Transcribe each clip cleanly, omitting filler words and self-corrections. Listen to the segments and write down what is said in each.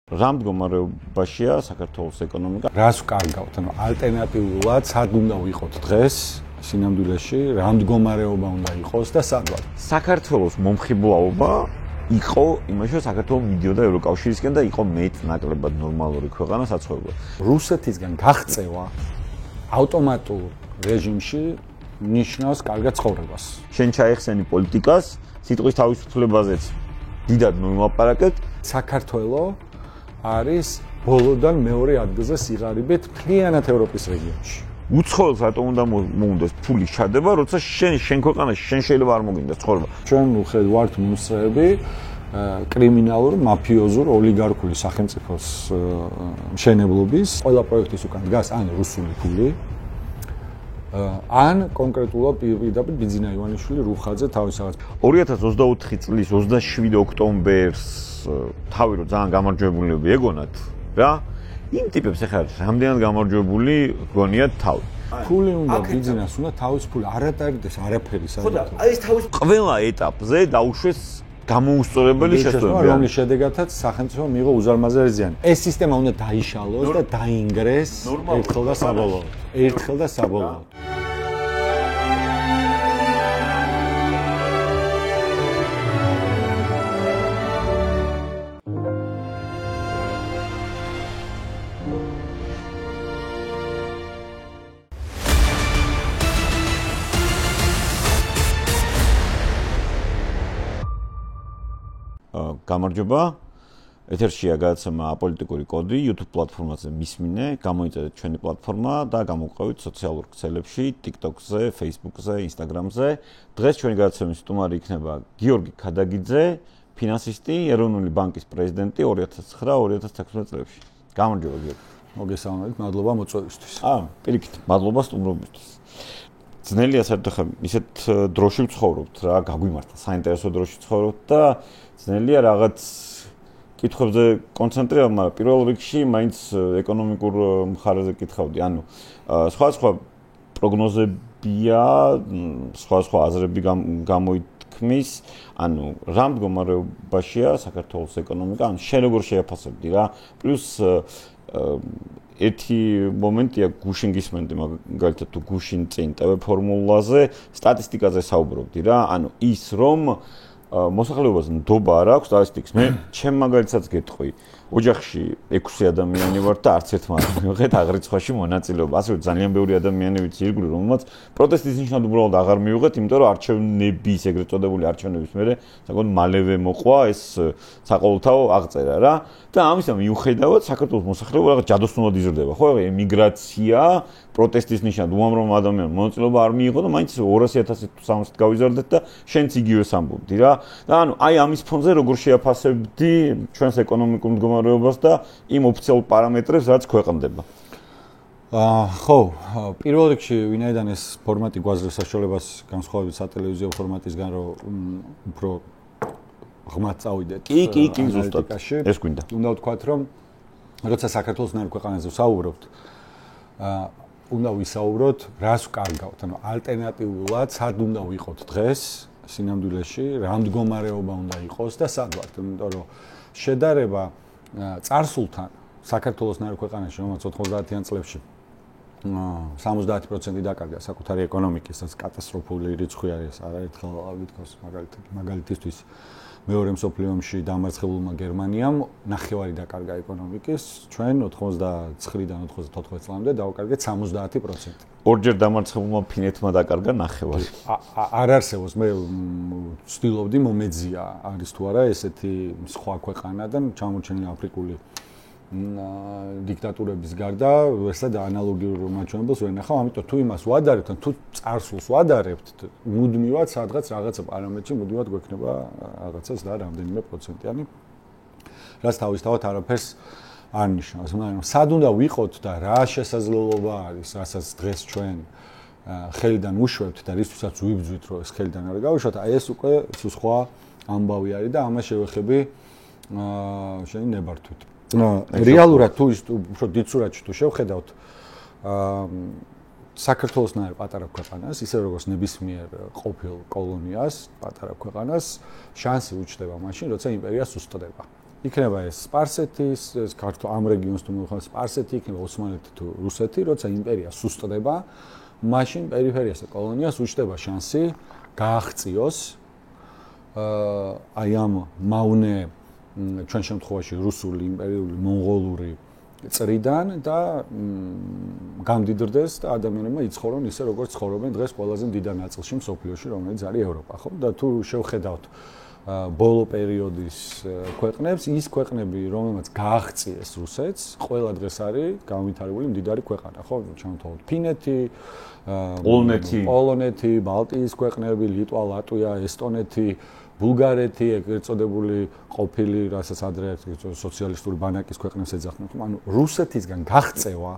რა მდგომარეობაშია საქართველოს ეკონომიკა? რას ვკარგავთ? ანუ ალტერნატიულად სად უნდა ვიყოთ დღეს სინამდვილეში, რა მდგომარეობა უნდა იყოს და სადღაც. საქართველოს მომხიბლაობა იყო იმაში, რომ საქართველო მიდიოდა ევროკავშირისკენ და იყო მეტ ნაკლებად ნორმალური ქვეყანა საცხოვრებლად. რუსეთისგან გაღწევა ავტომატურ რეჟიმში ნიშნავს კარგად ცხოვრებას. შენ ჩაიხსენი პოლიტიკას, სიტყვის თავისუფლებაზეც დიდად მოლაპარაკეთ. საქართველო არის ბოლოდან მეორე ადგილზე სიღარიბით მთლიანად ევროპის რეგიონში. უცხოელს რატომ უნდა მოუნდეს ფულის ჩადება, როცა შენ ქვეყანაში შენ შეიძლება არ მოგინდას ცხოვრება. ჩვენ ვართ მომსწრეები კრიმინალურ, მაფიოზურ, ოლიგარქული სახელმწიფოს მშენებლობის. ყველა პროექტის უკან დგას ან რუსული ფული, ან კონკრეტულად პირდაპირ ბიძინა ივანიშვილი რუხაძე თავის რაღაც 2024 წლის 27 ოქტომბერს თავი რომ ძალიან გამარჯვებულები ეგონათ რა იმ ტიპებს ახლა რამდენად გამარჯვებული გონიათ თავი ფული უნდა ბიძინას უნდა თავის ფული არ ატარდეს არაფერი საერთოდ აი ეს თავის ყველა ეტაპზე დაუშვეს გამოუსწორებელი შესაძლებლობა რომლის შედეგადაც სახელმწიფო მიიღო უზარმაზარი ზიანი ეს სისტემა უნდა დაიშალოს და დაინგრეს ერთხელ და საბოლოოდ გამარჯობა. ეთერშია გადაცემა აპოლიტიკური კოდი YouTube პლატფორმაზე მისმინე, გამოიწერეთ ჩვენი პლატფორმა და გამოვყევით სოციალურ ქსელებში, TikTok-ზე, Facebook-ზე, Instagram-ზე. დღეს ჩვენი გადაცემის სტუმარი იქნება გიორგი ქადაგიძე, ფინანსისტი, ეროვნული ბანკის პრეზიდენტი 2009-2016 წლებში. გამარჯობა გიორგი. მოგესალმებით, მადლობა მოწვევისთვის. პირიქით, მადლობა სტუმრობისთვის. ძნელია საერთოდ ხა ისეთ დროში ვცხოვრობთ რა, გაგვიმართა საინტერესო დროში ვცხოვრობთ და ძნელია რაღაც კითხვებზე კონცენტრირება, მაგრამ პირველ რიგში მაინც ეკონომიკურ მხარეზე კითხავდი. ანუ სხვა პროგნოზებია, სხვა აზრები გამოითქმის, ანუ რა მდგომარეობაშია საქართველოს ეკონომიკა, ანუ შენ როგორ შეაფასებდი რა? პლუს ერთი მომენტია გუშინ გისმენდი მაგალითად თუ გუშინ წინ TV ფორმულაზე სტატისტიკაზე საუბრობდი რა, ანუ ის რომ მოსახლეობას ნდობა არ აქვს სტატისტიკის. მე ჩემ მაგალითსაც გეტყვი, ოჯახში 6 ადამიანი ვართ და არც ერთმა არ მივიღეთ აღრიცხვაში მონაწილეობა. ასე რომ ძალიან ბევრი ადამიანი ვიცი ირგვლივ, რომელმაც პროტესტის ნიშნად უბრალოდ აღარ მივიღეთ, იმიტომ რომ არჩევნების, ეგრეთ წოდებული არჩევნების მერე საკუთარ მალევე მოყვა ეს საყოველთაო აღწერა რა. და ამისა მიუხედავად საქართველოს მოსახლეობა რაღაც ჯადოსნურად იზრდება. ხო, ემიგრაცია პროტესტის ნიშნად უამრავ ადამიანს მონაწილეობა არ მიიღო და მაინც 200,000 თუ 300 გავიზარდეთ და შენც იგივეს ამბობდი რა. და ანუ აი ამის ფონზე როგორ შეაფასებდი ჩვენს ეკონომიკურ მდგომარეობას და იმ ოფიციალურ პარამეტრებს, რაც ქვეყნდება. ხო, პირველ რიგში ვინაიდან ეს ფორმატი გვაძლევს საშუალებას განსხვავებით სატელევიზიო ფორმატისგან, რომ უფრო ღმად წავიდეთ. კი, ზუსტად. ეს გვინდა. უნდა ვთქვათ, რომ როცა საქართველოს ნაირ ქვეყანაზე ვსაუბრობთ, უნდა ვისაუბროთ, რას ვკარგავთ, ანუ ალტერნატიულად სად უნდა ვიყოთ დღეს სინამდვილეში, რა მდგომარეობა უნდა იყოს და სად ვართ, იმიტომ რომ შედარება წარსულთან საქართველოს ნაირ ქვეყანაში, რომელიც 90-იან წლებში 70% დაკარგა საკუთარი ეკონომიკის, რაც კატასტროფული რიცხვი არის, არაერთხელ ვითქოს მაგალითისთვის მეორე მსოფლიო ომში დამარცხებულმა გერმანიამ ნახევარი დაკარგა ეკონომიკის, ჩვენ 89-დან 94 წლამდე დავაკარგეთ 70%. ორჯერ დამარცხებულმა ფინეთმა დაკარგა ნახევარი. არ არსებობს, მე ვცდილობდი მომეძია არის თუ არა ესეთი სხვა ქვეყანა და ჩამორჩენილი აფრიკული დიქტატურების გარდა ვერსად ანალოგიურ მაჩვენებელს ვერ ნახავ, ამიტომ თუ იმას ვადარებთ, თუ წარსულს ვადარებთ, მუდმივად სადღაც რაღაცა პარამეტრში მუდმივად გვექნება რაღაცას და რამდენიმე პროცენტიანი, რაც თავისთავად არაფერს არ ნიშნავს. მაგრამ სად უნდა ვიყოთ და რა შესაძლებლობა არის, რასაც დღეს ჩვენ ხელიდან უშვებთ და რისთვისაც ვიბრძვით, რომ ეს ხელიდან არ გავუშვათ, აი ეს უკვე სხვა ამბავი არის და ამას შევეხები შენი ნებართვით. რეალურად თუ უფრო დიდ სურათში თუ შევხედავთ საქართველოსნაირ პატარა ქვეყანას, ისე როგორც ნებისმიერ ყოფილ კოლონიას, პატარა ქვეყანას, შანსი უჩნდება მაშინ, როცა იმპერია სუსტდება. იქნება ეს სპარსეთის, ეს ქართულ ამ რეგიონს თუ მოხდა სპარსეთი, იქნება ოსმალეთი თუ რუსეთი, როცა იმპერია სუსტდება, მაშინ პერიფერიას და კოლონიას უჩნდება შანსი გააღწიოს აი ამ მავნე ჩვენ შემთხვევაში რუსული იმპერიული მონღოლური წრიდან და გამდიდრდეს და ადამიანებმა იცხოვრონ ისე როგორც ცხოვრობენ დღეს ყველაზე დიდ ნაწილში მსოფლიოში, რომელიც არის ევროპა, ხო? და თუ შევხედავთ ბოლო პერიოდის ქვეყნებს, ის ქვეყნები, რომელმაც გააღწიეს რუსეთს, ყველა დღეს არის განვითარებული მდიდარი ქვეყანა, ხო? ჩამოთვალოთ ფინეთი, პოლონეთი, ბალტიის ქვეყნები, ლიტვა, ლატვია, ესტონეთი, ბულგარეთი, ეგრეთ წოდებული ყოფილი, რასაც ადრე სოციალისტური ბანაკის ქვეყნებს ეძახდნენ, ხო? ანუ რუსეთისგან გაღწევა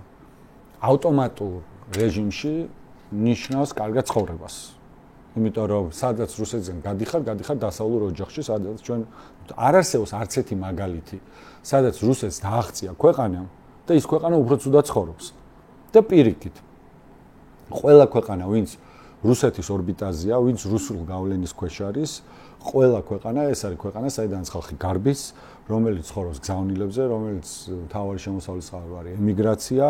ავტომატურ რეჟიმში ნიშნავს კარგად ცხოვრებას. იმიტომ რომ სადაც რუსეთიდან გადიხარ დასავლურ ოჯახში, სადაც ჩვენ არ არსებობს არც ერთი მაგალითი, სადაც რუსეთს დააღწია ქვეყანა და ის ქვეყანა უფრო ცუდად ცხოვრობს. და პირიქით, ყველა ქვეყანა, ვინც რუსეთის ორბიტაზეა, ვინც რუსულ გავლენის ქვეშ არის, ყველა ქვეყანა ეს არის ქვეყანა, საიდანაც ხალხი გარბის, რომელიც ცხოვრობს გზავნილებზე, რომელიც მთავარი შემოსავლის წყარო არის ემიგრაცია,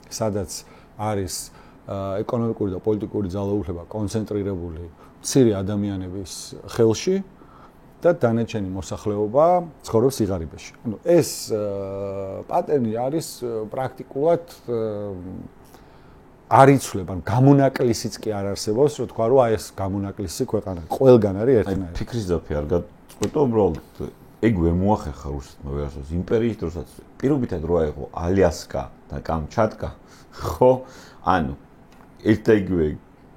სადაც არის ეკონომიკური და პოლიტიკური ძალაუფლება კონცენტრირებული მცირე ადამიანების ხელში და დანარჩენი მოსახლეობა ცხოვრობს სიღარიბეში. ანუ ეს პატერნი არის პრაქტიკულად არ იცვლება, გამონაკლისიც კი არ არსებობს, რომ თქვა რომ აი ეს გამონაკლისი ქვეყანა ყველგან არის ერთნაირი. აი ფიქრის დაფი არ გაწყვეტო, უბრალოდ ეგ ვერ მოახერხა რუსეთმა ვერასოდეს იმპერიის დროსაც პირობითად რო აიღო ალიასკა და კამჩატკა, ხო? ანუ ერთ და იგივე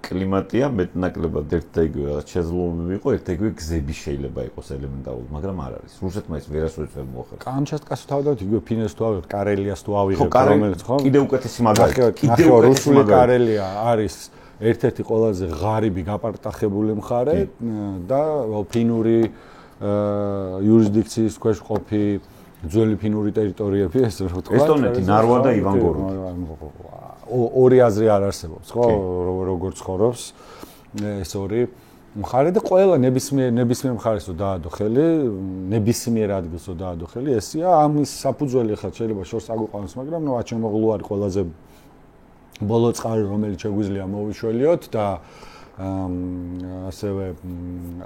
კლიმატია, მეტნაკლებად ერთ და იგივე რაღაც შეზღუდული იყო, ერთ და იგივე გზები შეიძლება იყოს ელემენტარულად, მაგრამ არ არის. რუსეთმა ეს ვერასოდეს ვერ მოახერხა. კამჩატკას თავდავთ იგივე ფინეთს თუ ავიღებთ, კარელიას თუ ავიღებთ, რომელიც ხო? კიდე უკეთესი მაგალითი. კიდე რუსული კარელია არის ერთ-ერთი ყველაზე ღარიბი გაპარტახებული მხარე და ფინური იურისდიქციის ქვეშ ყოფი ძველი ფინური ტერიტორიები, ეს რო ვთქვა. ესტონეთი, ნარვა და ივანგოროდი. ორი აზრი არ არსებობს, ხო? როგორ ცხოვრობს ეს ორი მხარე და ყველა ნებისმიერ მხარეს რო დაადო ხელი, ნებისმიერ ადგილს რო დაადო ხელი, ესია ამის საფუძველი ხა შეიძლება შორს აგვიყვანოს, მაგრამ ნუ აჩემოღლუ არის ყველაზე ბოლო წყარი, რომელიც შეგვიძლია მოვიშველიოთ და ასევე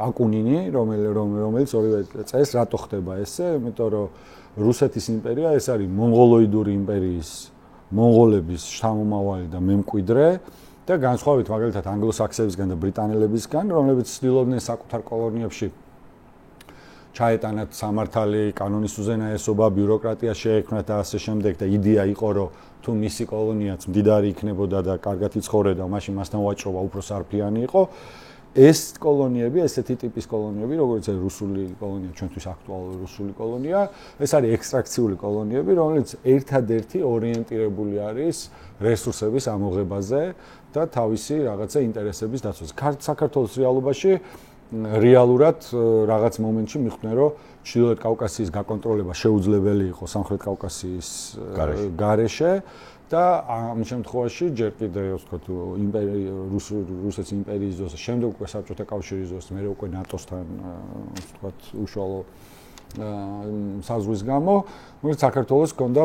აკუნინი, რომელიც ორივე წელს რატო ხდება ესე, იმიტომ რომ რუსეთის იმპერია ეს არის მონღოლოიდური იმპერიის მონღოლების შთამომავალი და მემკვიდრე და განსხვავებით მაგალითად ანგლოსაქსებისგან და ბრიტანელებისგან, რომლებიც ცდილობდნენ საკუთარ კოლონიებში ჩაეტანათ სამართალი, კანონის უზენაესობა, ბიუროკრატია შეექმნათ და ასე შემდეგ და იდეა იყო, რომ თუ მისი კოლონიაც მდიდარი იქნებოდა და კარგად იცხოვრებდა, მაშინ მასთან ვაჭრობა უფრო სარფლიანი იყო. ეს კოლონიები, ესეთი ტიპის კოლონიები, როგორც რუსული კოლონია, ჩვენთვის აქტუალური რუსული კოლონია, ეს არის ექსტრაქციული კოლონიები, რომელიც ერთადერთი ორიენტირებული არის რესურსების ამოღებაზე და თავისი რაღაცა ინტერესების დაცვაზე. საქართველოს რეალობაში რეალურად რაღაც მომენტში მიხვდნენ, რომ ჩრდილოეთ კავკასიის გაკონტროლება შეუძლებელი იყო სამხრეთ კავკასიის გარეშე და ამ შემთხვევაში ჯერ კიდევ ვთქვათ რუსეთის იმპერიის ძროზე, შემდეგ უკვე საბჭოთა კავშირის ძროზე, მერე უკვე ნატოსთან ვთქვათ უშუალო საზღვრის გამო, მოკლედ საქართველოს ჰქონდა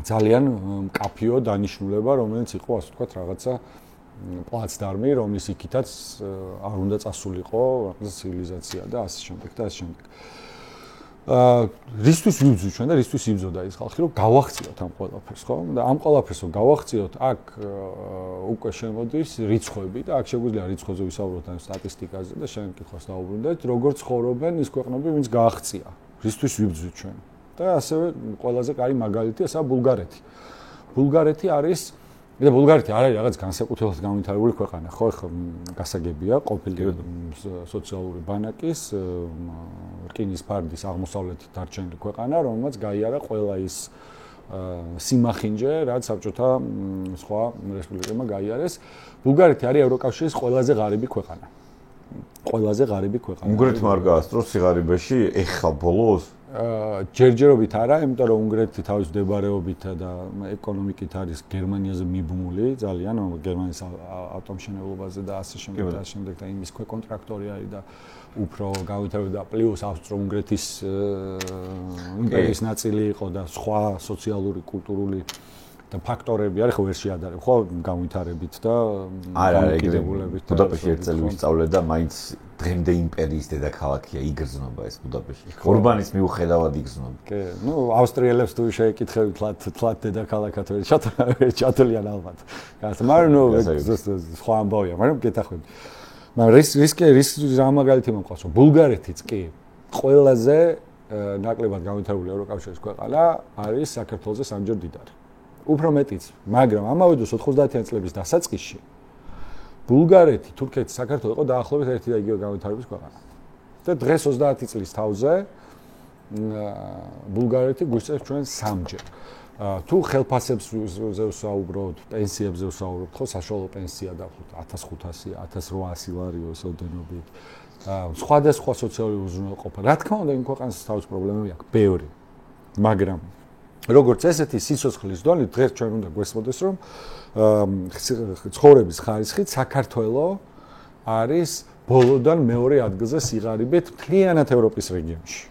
ძალიან მკაფიო დანიშნულება, რომელიც იყო ასე ვთქვათ რაღაცა პლაცდარმი, რომლის იქითაც არ უნდა წასულიყო რაღაცა ცივილიზაცია და ასე შემდეგ და ასე შემდეგ. რისთვის ვიბრძვით ჩვენ და რისთვის იბრძოდა ის ხალხი, რომ გავახციოთ ამ ყველაფერს, ხო? და ამ ყველაფერს რომ გავახციოთ, აქ უკვე შემოდის რიცხვები და აქ შეგვიძლია რიცხვებზე ვისაუბროთ ან სტატისტიკაზე და შენ კითხვას დაუბრუნდეთ, როგორ ცხოვრობენ ის ქვეყნები, ვინც გაახცია. რისთვის ვიბრძვით ჩვენ? და ასევე ყველაზე კარი მაგალითი ესაა ბულგარეთი. ბულგარეთი არის და ბულგარეთი არ არის რაღაც განსაკუთრებულად განვითარებული ქვეყანა, ხო? ეხლა გასაგებია, ყოფილი სოციალური ბანაკის რკინის ფარდის აღმოსავლეთით დარჩენილი ქვეყანა, რომელმაც გაიარა ყველა ის სიმახინჯე, რაც საბჭოთა სხვა რესპუბლიკებმა გაიარეს. ბულგარეთი არის ევროკავშირის ყველაზე ღარიბი ქვეყანა. ყველაზე ღარიბი ქვეყანა. უნგრეთმა არ გაასწრო სიღარიბეში ეხლა ბოლოს? ჯერჯერობით არა, იმიტომ რომ უნგრეთი თავის მდებარეობით და ეკონომიკით არის გერმანიაზე მიბმული ძალიან, გერმანიის ავტომშენებლობაზე და ასე შემდეგ და იმის კონტრაქტორი არის და უფრო გავითარდა პლუს ავსტრო-უნგრეთის იმპერიის ნაწილი იყო და სხვა სოციალური, კულტურული და ფაქტორები არის ხო ვერ შეადარებ ხო განვითარებით და გამოკიდებულებით. ბუდაპეშტში ერთ წელი ვისწავლე და მაინც დღემდე იმპერიის დედაქალაქია, იგრძნობა ეს ბუდაპეშტი. ურბანის მიუხედავად იგრძნობა. კი, ნუ ავსტრიელებს თუ შეეკითხებით თლათ დედაქალაქად ვერ ჩათვლიან ალბათ. მაგრამ ნუ სხვა ამბავია, მაგრამ გეთახმები. მაგრამ რის რა მაგალითი მომყავს, რომ ბულგარეთიც კი ყველაზე ნაკლებად განვითარებული ევროკავშირის ქვეყანა არის საქართველოზე სამჯერ დიდარი. უფრო მეტიც, მაგრამ ამავე დროს 90-იან წლების დასაწყისში ბულგარეთი, თურქეთი, საქართველო იყო დაახლოებით ერთი და იგივე განვითარების ქვეყანა. და დღეს 30 წლის თავზე ბულგარეთი გვისწევს ჩვენ სამჯერ. თუ ხელფასებზე ვსაუბრობთ, პენსიებზე ვსაუბრობთ, ხო საშუალო პენსია დაახლოებით 1500, 1800 ლარიოს ოდენობით. სხვადასხვა სოციალური უზრუნველყოფა. რა თქმა უნდა, იმ ქვეყანას თავის პრობლემები აქვს, ბევრი. მაგრამ როგორც ესეთი სიცოცხლის დონე დღეს ჩვენ უნდა გვესმოდეს რომ ცხოვრების ხარისხით საქართველო არის ბოლოდან მეორე ადგილზე სიღარიბით მთლიანად ევროპის რეგიონში.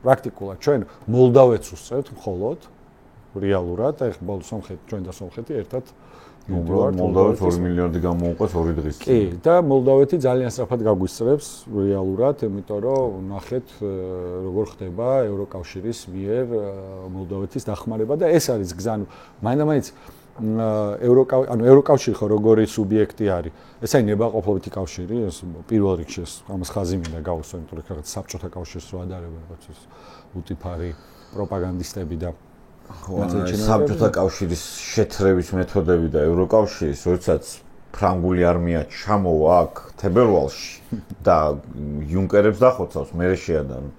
პრაქტიკულად ჩვენ მოლდავეთს უსწრებთ მხოლოდ რეალურად, ეხლა ბოლო სომხეთი, ჩვენ და სომხეთი ერთად მოლდავეთს 2 მილიარდი გამოუყვეს 2 დღის წინ. კი, და მოლდავეთი ძალიან სწრაფად გაგვისწრებს რეალურად, იმიტომ რომ ნახეთ როგორ ხდება ევროკავშირის მიერ მოლდავეთის დახმარება და ეს არის გზა, მაინც ევროკავშირი ხო როგორი სუბიექტი არის. ეს არის ნებაყოფლობითი კავშირი, ეს პირველ რიგში ამას ხაზი მინდა გავუსვა, იმიტომ რომ რაღაც საბჭოთა კავშირს რო ადარება რაღაც ეს უტიფარი პროპაგანდისტები და საბჭოთა კავშირის შეთრევის მეთოდები და ევროკავშირის, როდესაც ფრანგული არმია ჩამოვა აქ თებერვალში და იუნკერებს დახოცავს, მე შეადარებ.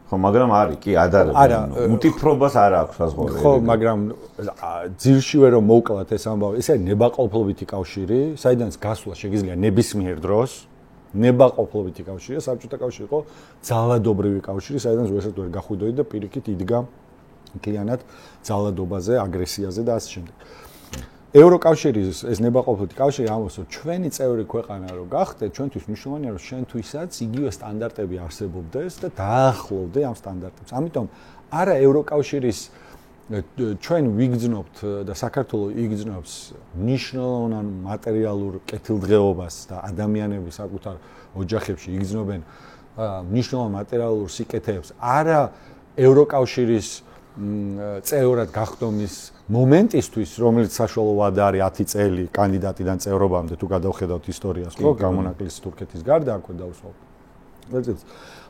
ხო, მაგრამ არის, კი, ადარებენ. უტიფრობას არ აქვს საზღვარი. ხო, მაგრამ ძირშივე რომ მოვკლათ ეს ამბავი, ეს არის ნებაყოფლობითი კავშირი, საიდანაც გასვლა შეგიძლია ნებისმიერ დროს. ნებაყოფლობითი კავშირია, საბჭოთა კავშირი იყო ძალადობრივი კავშირი, საიდანაც ვერცად ვერ გახვიდოდი და პირიქით იდგა მთლიანად ძალადობაზე, აგრესიაზე და ასე შემდეგ. ევროკავშირის ეს ნებაყოფლობითი კავშირი ამბობს, რომ ჩვენი წევრი ქვეყანა რო გახდეთ, ჩვენთვის მნიშვნელოვანია, რომ შენთვისაც იგივე სტანდარტები არსებობდეს და დაახლოვდე ამ სტანდარტებს. ამიტომ არა ევროკავშირის ჩვენ ვიგრძნობთ და საქართველოს იგრძნობს მნიშვნელოვან მატერიალურ კეთილდღეობას და ადამიანები საკუთარ ოჯახებში იგრძნობენ მნიშვნელოვან მატერიალურ სიკეთეებს. არა ევროკავშირის წევრად გახდომის მომენტისთვის, რომელიც საშუალო ვადა არის 10 წელი კანდიდატიდან წევრობამდე, თუ გადავხედავთ ისტორიას, ხო, გამონაკლისი თურქეთის გარდა აქვე დავსვავთ.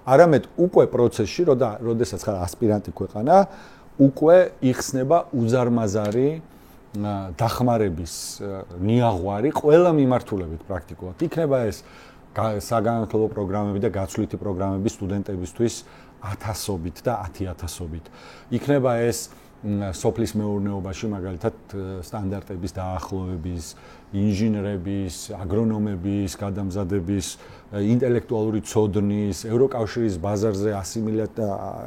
არამედ უკვე პროცესში, როდესაც ხარ ასპირანტი ქვეყანა, უკვე იხსნება უზარმაზარი დახმარების ნიაღვარი ყველა მიმართულებით პრაქტიკულად. იქნება ეს საგანმანათლებლო პროგრამები და გაცვლითი პროგრამები სტუდენტებისთვის 1000-ობით და 10000-ობით. იქნება ეს სოფლის მეურნეობაში მაგალითად სტანდარტების დაახლოების, ინჟინრების, აგრონომების გადამზადების, ინტელექტუალური ცოდნის, ევროკავშირის ბაზარზე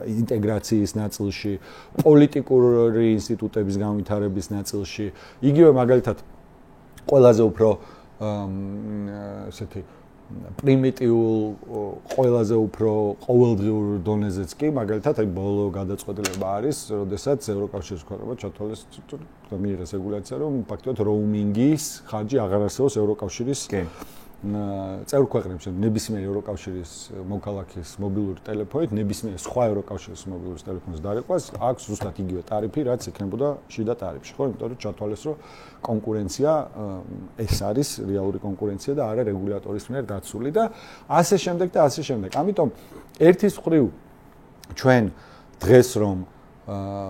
ინტეგრაციის ნაწილში, პოლიტიკური ინსტიტუტების განვითარების ნაწილში, იგივე მაგალითად ყველაზე უფრო ესეთი პრიმიტიულ, ყველაზე უფრო ყოველდღიურ დონეზეც კი, მაგალითად, აი ბოლო გადაწყვეტილება არის, როდესაც ევროკავშირის ქვეყნებმა ჩათვალეს და მიიღეს რეგულაცია, რომ ფაქტობრივად როუმინგის ხარჯი აღარ არსებობს ევროკავშირის წევრ ქვეყნებში, ნებისმიერ ევროკავშირის მოქალაქის მობილური ტელეფონით, ნებისმიერ სხვა ევროკავშირის მობილური ტელეფონის დარიხვას აქვს ზუსტად იგივე ტარიფი, რაც იქნებოდა შიდა ტარიფში, ხო? იმიტომ რომ ჩათვალეს, რომ კონკურენცია ეს არის რეალური კონკურენცია და არა რეგულატორის მიერ დაცული და ასე შემდეგ და ასე შემდეგ. ამიტომ ერთის მხრივ ჩვენ დღეს რომ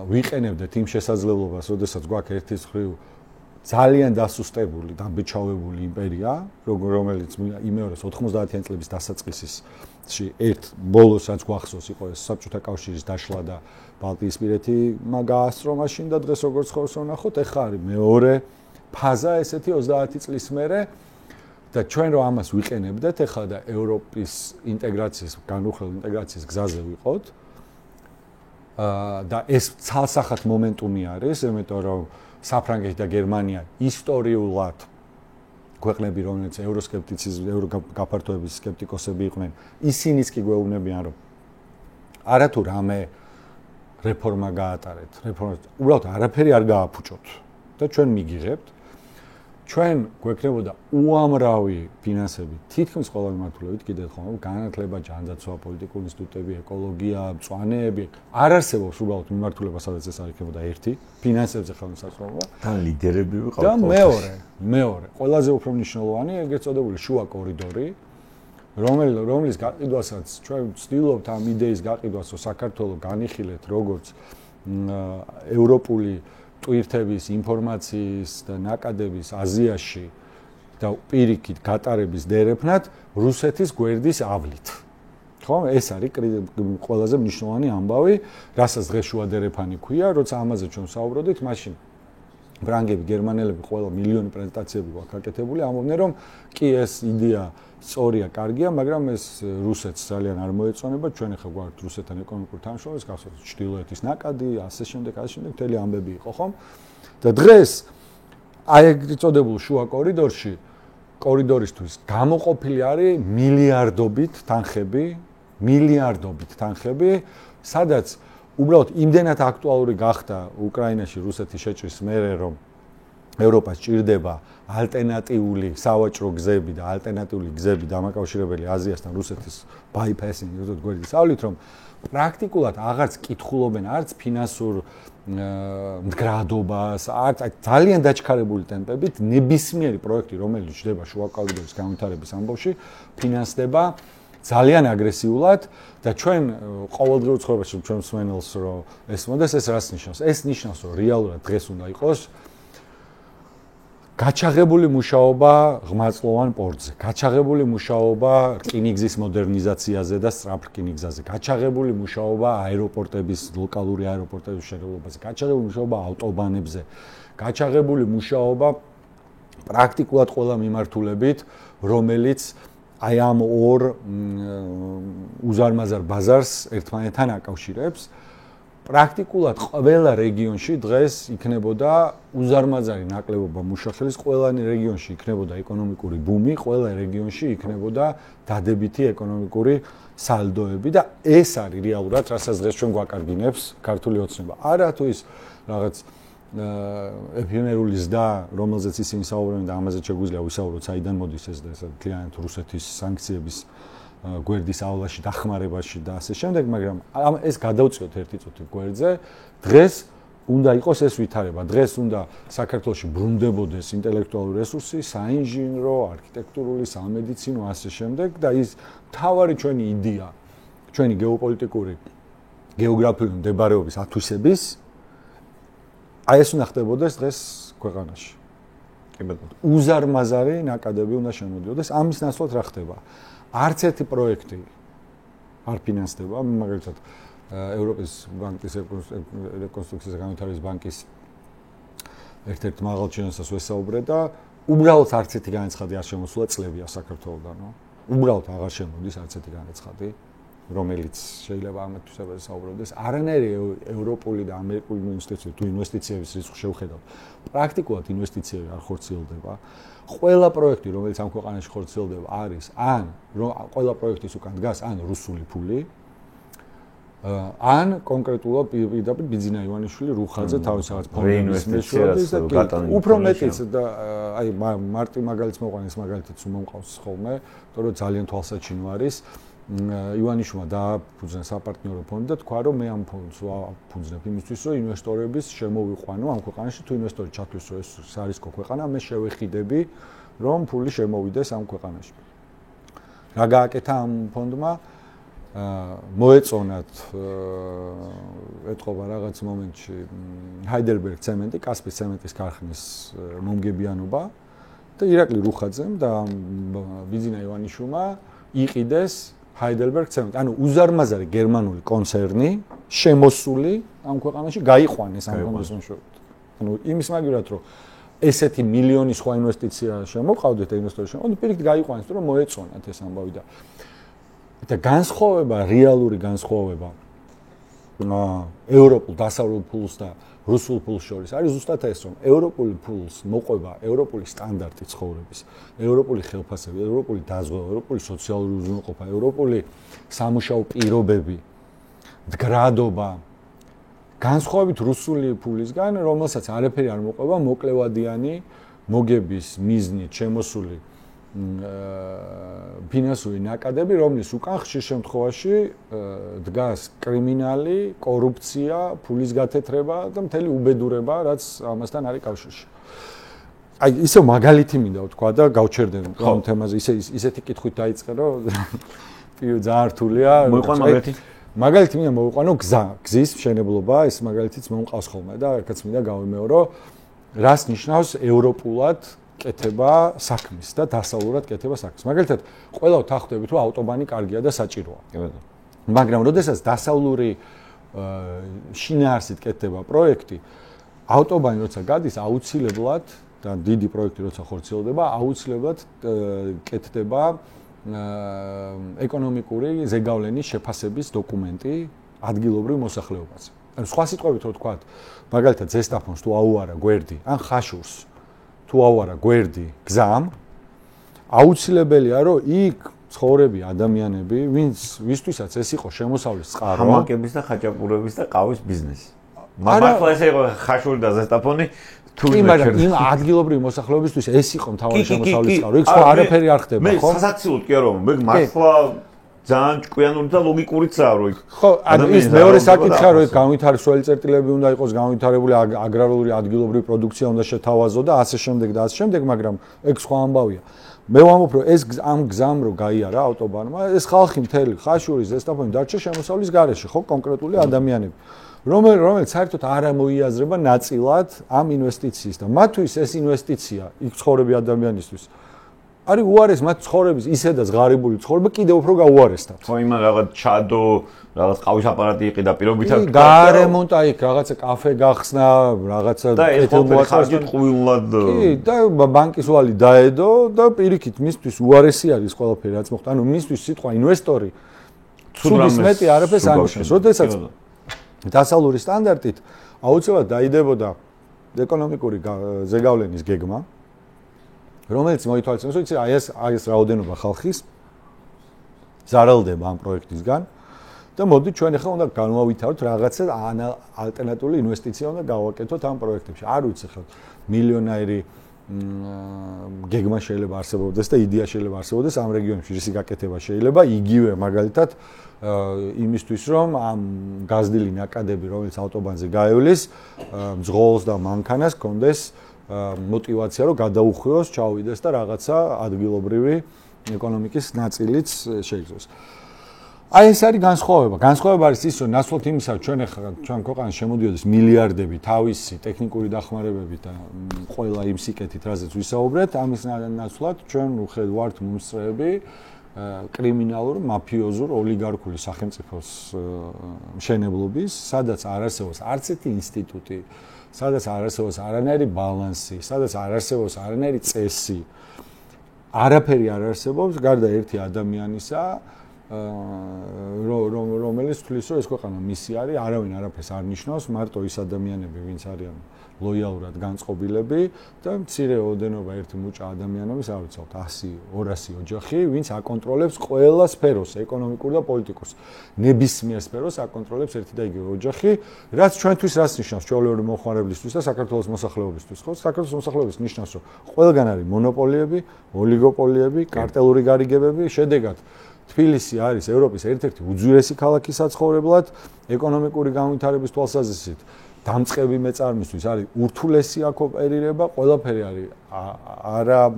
ვიყენებდეთ იმ შესაძლებლობას, როდესაც გვაქვს ერთის მხრივ ძალიან დასუსტებული, დამბეჭავებული იმპერია, რომელიც იმეორებს 90-იან წლების დასაწყისში ერთ ბოლოსაც გვახსოვს იყო ეს საბჭოთა კავშირის დაშლა და ბალტიისპირეთი გაასწრო მაშინ და დღეს როგორც ხორს ვნახოთ, ეხლა არის მეორე ფაზა ესეთი 30 წლის მერე და ჩვენ რომ ამას ვიყენებდეთ ეხლა და ევროპის ინტეგრაციის, განუხრელ ინტეგრაციის გზაზე ვიყოთ, და ეს ცალსახად მომენტუმი არის, იმიტომ რომ საფრანგეთი და გერმანია ისტორიულად ქვეყნები, რომელიც ევროსკეპტიციზმის, ევროგაფართოების სკეპტიკოსები იყვნენ, ისინიც კი გვეუბნებიან, რომ არათუ რამე რეფორმა გაატარეთ, უბრალოდ არაფერი არ გააფუჭოთ და ჩვენ მიგიღებთ. ჩვენ გვექნებოდა უამრავი ფინანსები, თითქმის ყველა მიმართულებით, კიდევ ხომ განათლება, ჯანდაცვა, პოლიტიკური ინსტიტუტები, ეკოლოგია, მწვანეები, არ არსებობს უბრალოდ მიმართულება, სადაც ეს არ იქნებოდა ერთი, ფინანსებზე ხელმისაწვდომობა და ლიდერები ვიყავთ. და მეორე, ყველაზე უფრო მნიშვნელოვანი, ეგრეთ წოდებული შუა კორიდორი, რომლის გაყიდვასაც ჩვენ ვცდილობთ ამ იდეის გაყიდვას, რომ საქართველოს განიხილეთ როგორც ევროპული ტვირთების, ინფორმაციის და ნაკადების აზიაში და პირიქით გატარების დერეფნად რუსეთის გვერდის ავლით. ხო, ეს არის ყველაზე მნიშვნელოვანი ამბავი, რასაც დღეს შუა დერეფანი ქვია, როცა ამაზე ჩვენ საუბრობდით, მაშინ ფრანგები, გერმანელები ყველა მილიონი პრეზენტაციები გვაქვს გაკეთებული, ამბობდნენ რომ კი ეს იდეა სწორია, კარგია, მაგრამ ეს რუსეთს ძალიან არ მოეწონება, ჩვენ ახლა გვაქვს რუსეთთან ეკონომიკური თანამშრომლობა, გახსოვთ ჩრდილოეთის ნაკადი, ასე შემდეგ, მთელი ამბები იყო, ხო? და დღეს აი ეგრეთ წოდებულ შუა კორიდორისთვის გამოყოფილი არის მილიარდობით თანხები, სადაც უბრალოდ იმდენად აქტუალური გახდა უკრაინაში რუსეთის შეჭრის მერე, რომ ევროპას ჭირდება ალტერნატიული სავაჭრო გზები და ალტერნატიული გზები დამაკავშირებელი აზიასთან რუსეთის bypassing, რუსეთის გვერდის ავლით, რომ პრაქტიკულად აღარც კითხულობენ არც ფინანსურ მდგრადობას, არც ძალიან დაჩქარებული ტემპებით ნებისმიერი პროექტი, რომელიც ჯდება შუა კორიდორის განვითარების ამბავში, ფინანსდება ძალიან აგრესიულად და ჩვენ ყოველდღიურ ცხოვრებაში ჩვენ მსმენელს რომ ეს მოდეს, ეს რას ნიშნავს? ეს ნიშნავს, რომ რეალურად დღეს უნდა იყოს გაჩაღებული მუშაობა ღმაწლოვან პორტზე, გაჩაღებული მუშაობა რკინიგზის მოდერნიზაციაზე და სწრაფ რკინიგზაზე, გაჩაღებული მუშაობა აეროპორტების, ლოკალური აეროპორტების შენებლობაზე, გაჩაღებული მუშაობა ავტობანებზე, გაჩაღებული მუშაობა პრაქტიკულად ყველა მიმართულებით, რომელიც აი ამ ორ უზარმაზარ ბაზარს ერთმანეთთან აკავშირებს. პრაქტიკულად ყველა რეგიონში დღეს იქნებოდა უზარმაზარი ნაკლებობა მუშახელის, ყველა რეგიონში იქნებოდა ეკონომიკური ბუმი, ყველა რეგიონში იქნებოდა დადებითი ეკონომიკური სალდოები და ეს არის რეალურად, რასაც დღეს ჩვენ გვაკარგინებს ქართული ოცნება. არა თუ ის რაღაც ეფემერული ზდა, რომელზეც ისინი საუბრობენ და ამაზე შეგვიძლია ვისაუბროთ, საიდან მოდის ეს და მთლიანად რუსეთის სანქციების გვერდისავლაში, დახმარებაში და ასე შემდეგ, მაგრამ ეს გადავწიოთ ერთი წუთი გვერდზე. დღეს უნდა იყოს ეს ვითარება. დღეს უნდა საქართველოში ბრუნდებოდეს ინტელექტუალური რესურსი, საინჟინრო, არქიტექტურული, სამედიცინო, ასე შემდეგ და ის მთავარი ჩვენი იდეა, ჩვენი გეოპოლიტიკური, გეოგრაფიული მდებარეობის ათვისების აი ეს უნდა ხდებოდეს დღეს ქვეყანაში. კი ბატონო. უზარმაზარი ნაკადები უნდა შემოდიოდეს. ამის ნაცვლად რა ხდება? არც ერთი პროექტი არ ფინანსდება, მაგალითად ევროპის ბანკის რეკონსტრუქციის და განვითარების ბანკის ერთ-ერთ მაღალ ჩინოსას ვესაუბრე და უბრალოდ არც ერთი განაცხადი არ შემოსულა წლებია საქართველოსდანო. უბრალოდ აღარ შემოდის არც ერთი განაცხადი, რომელიც შეიძლება ამ თვისებაზე საუბრობდეს. არანაირი ევროპული და ამერიკული ინვესტიციები თუ ინვესტიციების რისკს შევხედავთ, პრაქტიკულად ინვესტიციები არ ხორციელდება. ყველა პროექტი, რომელიც ამ ქვეყანაში ხორციელდება, არის ან ყველა პროექტის უკან დგას ან რუსული ფული, ან კონკრეტულად პირდაპირ ბიძინა ივანიშვილი რუხაძე თავის რაღაც ფონდების მეშვეობის და უფრო მეტიც და აი მარტი მაგალითს მოყვანეს, მაგალითიც მომყავს ხოლმე, იმიტომ რომ ძალიან თვალსაჩინო არის. ივანიშვილმა დააფუძნა საპარტნიორო ფონდი და თქვა, რომ მე ამ ფონდს ვაფუძნებ იმისთვის, რომ ინვესტორების შემოვიყვანო ამ ქვეყანაში, თუ ინვესტორი ჩათვლის, რომ ეს სარისკო ქვეყანა, მე შევეხიდები, რომ ფული შემოვიდეს ამ ქვეყანაში. რა გააკეთა ამ ფონდმა? მოეწონათ ეთყობა რაღაც მომენტში ჰაიდელბერგ ცემენტი, კასპის ცემენტის ქარხნის მომგებიანობა და ირაკლი რუხაძემ და ბიძინა ივანიშვილმა იყიდეს ჰაიდელბერგ ცემენტი. ანუ უზარმაზარი გერმანული კონცერნი შემოსული ამ ქვეყანაში გაიყვანეს ამ ფონდის მეშვეობით. ანუ იმის მაგივრად რომ ესეთი მილიონი სხვა ინვესტიცია შემოყავდეთ და ინვესტორი შემოყავდეთ, პირიქით გაიყვანეს, რომ მოეწონათ ეს ამბავი და განსხვავება, რეალური განსხვავება ევროპულ დასავლურ ფულს და რუსულ ფულს შორის არის ზუსტად ეს, რომ ევროპული ფულს მოყვება ევროპული სტანდარტი ცხოვრების, ევროპული ხელფასები, ევროპული დაზღვევა, ევროპული სოციალური უზრუნველყოფა, ევროპული სამუშაო პირობები, მდგრადობა, განსხვავებით რუსული ფულისგან, რომელსაც არაფერი არ მოყვება, მოკლევადიანი მოგების მიზნით შემოსული ფინანსური ნაკადები, რომლის უკან ხშირ შემთხვევაში დგას კრიმინალი, კორუფცია, ფულის გათეთრება და მთელი უბედურება, რაც ამასთან არის კავშირში. აი, ისე მაგალითი მინდა ვთქვა და გავჩერდე ამ თემაზე, ისეთი კითხვით დაიწყე, რომ ძალიან რთულია. მოიყვანა მაგალითი? მაგალითი მინდა მოვიყვანო გზის მშენებლობა, ეს მაგალითიც მომყავს ხოლმე და აქაც მინდა გავიმეორო, რას ნიშნავს ევროპულად კეთება საქმის და დასავლურად კეთება საქმის. მაგალითად, ყველა ვთანხმდებით, რომ ავტობანი კარგია და საჭიროა. მაგრამ როდესაც დასავლური შინაარსით კეთდება პროექტი, ავტობანი როცა გადის, აუცილებლად და დიდი პროექტი როცა ხორციელდება, აუცილებლად კეთდება ეკონომიკური ზეგავლენის შეფასების დოკუმენტი ადგილობრივ მოსახლეობაზე. ანუ სხვა სიტყვებით რო ვთქვათ, მაგალითად ზესტაფონს თუ აუარა გვერდი, ან ხაშურს თუ აუარა გვერდი გზამ, აუცილებელია რომ იქ ცხოვრები ადამიანები, ვისთვისაც ეს იყო შემოსავლის წყარო, ჰამაკების და ხაჭაპურების და ყავის ბიზნესი. მართლა ეს იყო ხაშური და ზესტაფონი თუ მაგრამ იმ ადგილობრივი მოსახლეობისთვის ეს იყო მთავარი შემოსავლის წყარო. იქ სხვა არაფერი არ ხდება, ხო? მე სასაცილოდ კი არ რომ, მე მართლა ძალიან ჭკვიანური და ლოგიკურიცაა რომ იქ. ხო, ანუ ის მეორე საკითხია რომ განვითარებული წერტილები უნდა იყოს განვითარებული აგრარული ადგილობრივი პროდუქცია უნდა შეთავაზო და ასე შემდეგ და ასე შემდეგ, მაგრამ ეგ სხვა ამბავია. მე ვამბობ რომ ეს ამ გზამ რო გაიარა ავტობანმა, ეს ხალხი მთელი ხაშური ზესტაფონი დარჩა შემოსავლის გარეშე, ხო, კონკრეტული ადამიანები. რომელიც საერთოდ არ ამოიაზრება ნაწილად ამ ინვესტიციის და მათთვის ეს ინვესტიცია იქ ცხოვრები ადამიანისთვის არის უარეს მათ ცხოვრების ისედაც ღარიბული ცხოვრება კიდევ უფრო გაუარესდათ. ხო, იმან რაღაც ჩადო, რაღაც ყავის აპარატი იყი და პირობითად გარემონტა იქ, რაღაცა კაფე გახსნა, რაღაცა კეთილმოწყობილი ყვილად. კი, და ბანკის ვალი დაედო და პირიქით მისთვის უარესი არის ყველაფერი რაც მოხდა. ანუ მისთვის სიტყვა ინვესტორი ცუდის მეტი არაფერს არ ნიშნავს. როდესაც დასავლური სტანდარტით აუცილებლად დაიდებოდა ეკონომიკური ზეგავლენის გეგმა, რომელიც მოითვალისწინებს, რომ აი ეს რაოდენობა ხალხის ზარალდება ამ პროექტისგან და მოდით ჩვენ ახლა უნდა განვავითაროთ რაღაცა ალტერნატიული ინვესტიცია უნდა გავაკეთოთ ამ პროექტებში. არ ვიცი ხა მილიონაირი გეგმა შეიძლება არსებობდეს და იდეა შეიძლება არსებობდეს ამ რეგიონებში ისი გაკეთება შეიძლება იგივე მაგალითად იმისთვის რომ ამ გაზრდილი ნაკადები რომელიც ავტობანზე გაევლის მძღოლს და მანქანას კონდეს мотивация რომ გადაუხვიოს, ჩავიდეს და რაღაცა ადგილობრივი ეკონომიკის ნაწილიც შეიგზოს. აი ეს არის განსხვავება. განსხვავება არის ის, რომ ნაცვლად იმისა, ჩვენ ქვეყანაში შემოდიოდეს მილიარდები თავისი ტექნიკური დახმარებებით და ყველა იმ სიკეთით, რაზეც ვისაუბრეთ, ამის ნაცვლად ჩვენ ვართ მომსწრეები კრიმინალურ, მაფიოზურ, ოლიგარქული სახელმწიფოს მშენებლობის, სადაც არ არსებობს არც ერთი ინსტიტუტი, სადაც არ არსებობს არანაირი ბალანსი, სადაც არ არსებობს არანაირი წესი. არაფერი არ არსებობს გარდა ერთი ადამიანისა, რომელიც თვლის, რომ ეს ქვეყანა მისი არის, არავინ არაფერს არ ნიშნავს, მარტო ის ადამიანები, ვინც არიან ლოიალურად განწყობილები და მცირე ოდენობა ერთი მუჭა ადამიანების, არ ვიცავთ, 100-200 ოჯახი, ვინც აკონტროლებს ყველა სფეროს, ეკონომიკურ და პოლიტიკურს. ნებისმიერ სფეროს აკონტროლებს ერთი და იგივე ოჯახი, რაც ჩვენთვის რას ნიშნავს, ჩვეულებრივი მომხმარებლისთვის და საქართველოს მოსახლეობისთვის, ხო? საქართველოს მოსახლეობის ნიშნავს, რომ ყველგან არის მონოპოლიები, ოლიგოპოლიები, კარტელური გარიგებები, შედეგად თბილისი არის ევროპის ერთ-ერთი უძვირესი ქალაქი საცხოვრებლად, ეკონომიკური განვითარების თვალსაზრისით. დამწყები მეწარმისთვის არის ურთულესი აქ ოპერირება, ყველაფერი არის არა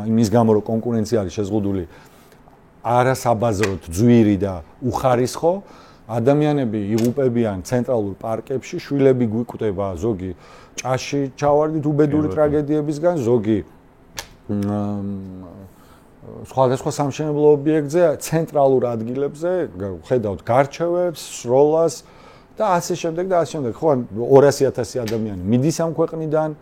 იმის გამო რომ კონკურენცია არის შეზღუდული არასაბაზროდ ძვირი და უხარისხო, ადამიანები იღუპებიან ცენტრალურ პარკებში, შვილები გვიკვდება ზოგი ჭაში ჩავარდით უბედური ტრაგედიებისგან, ზოგი სხვადასხვა სამშენებლო ობიექტზე, ცენტრალურ ადგილებზე, ხედავთ გარჩევებს, სროლას და ასე შემდეგ და ასე შემდეგ. ხო, 200,000 ადამიანი მიდის ამ ქვეყნიდან.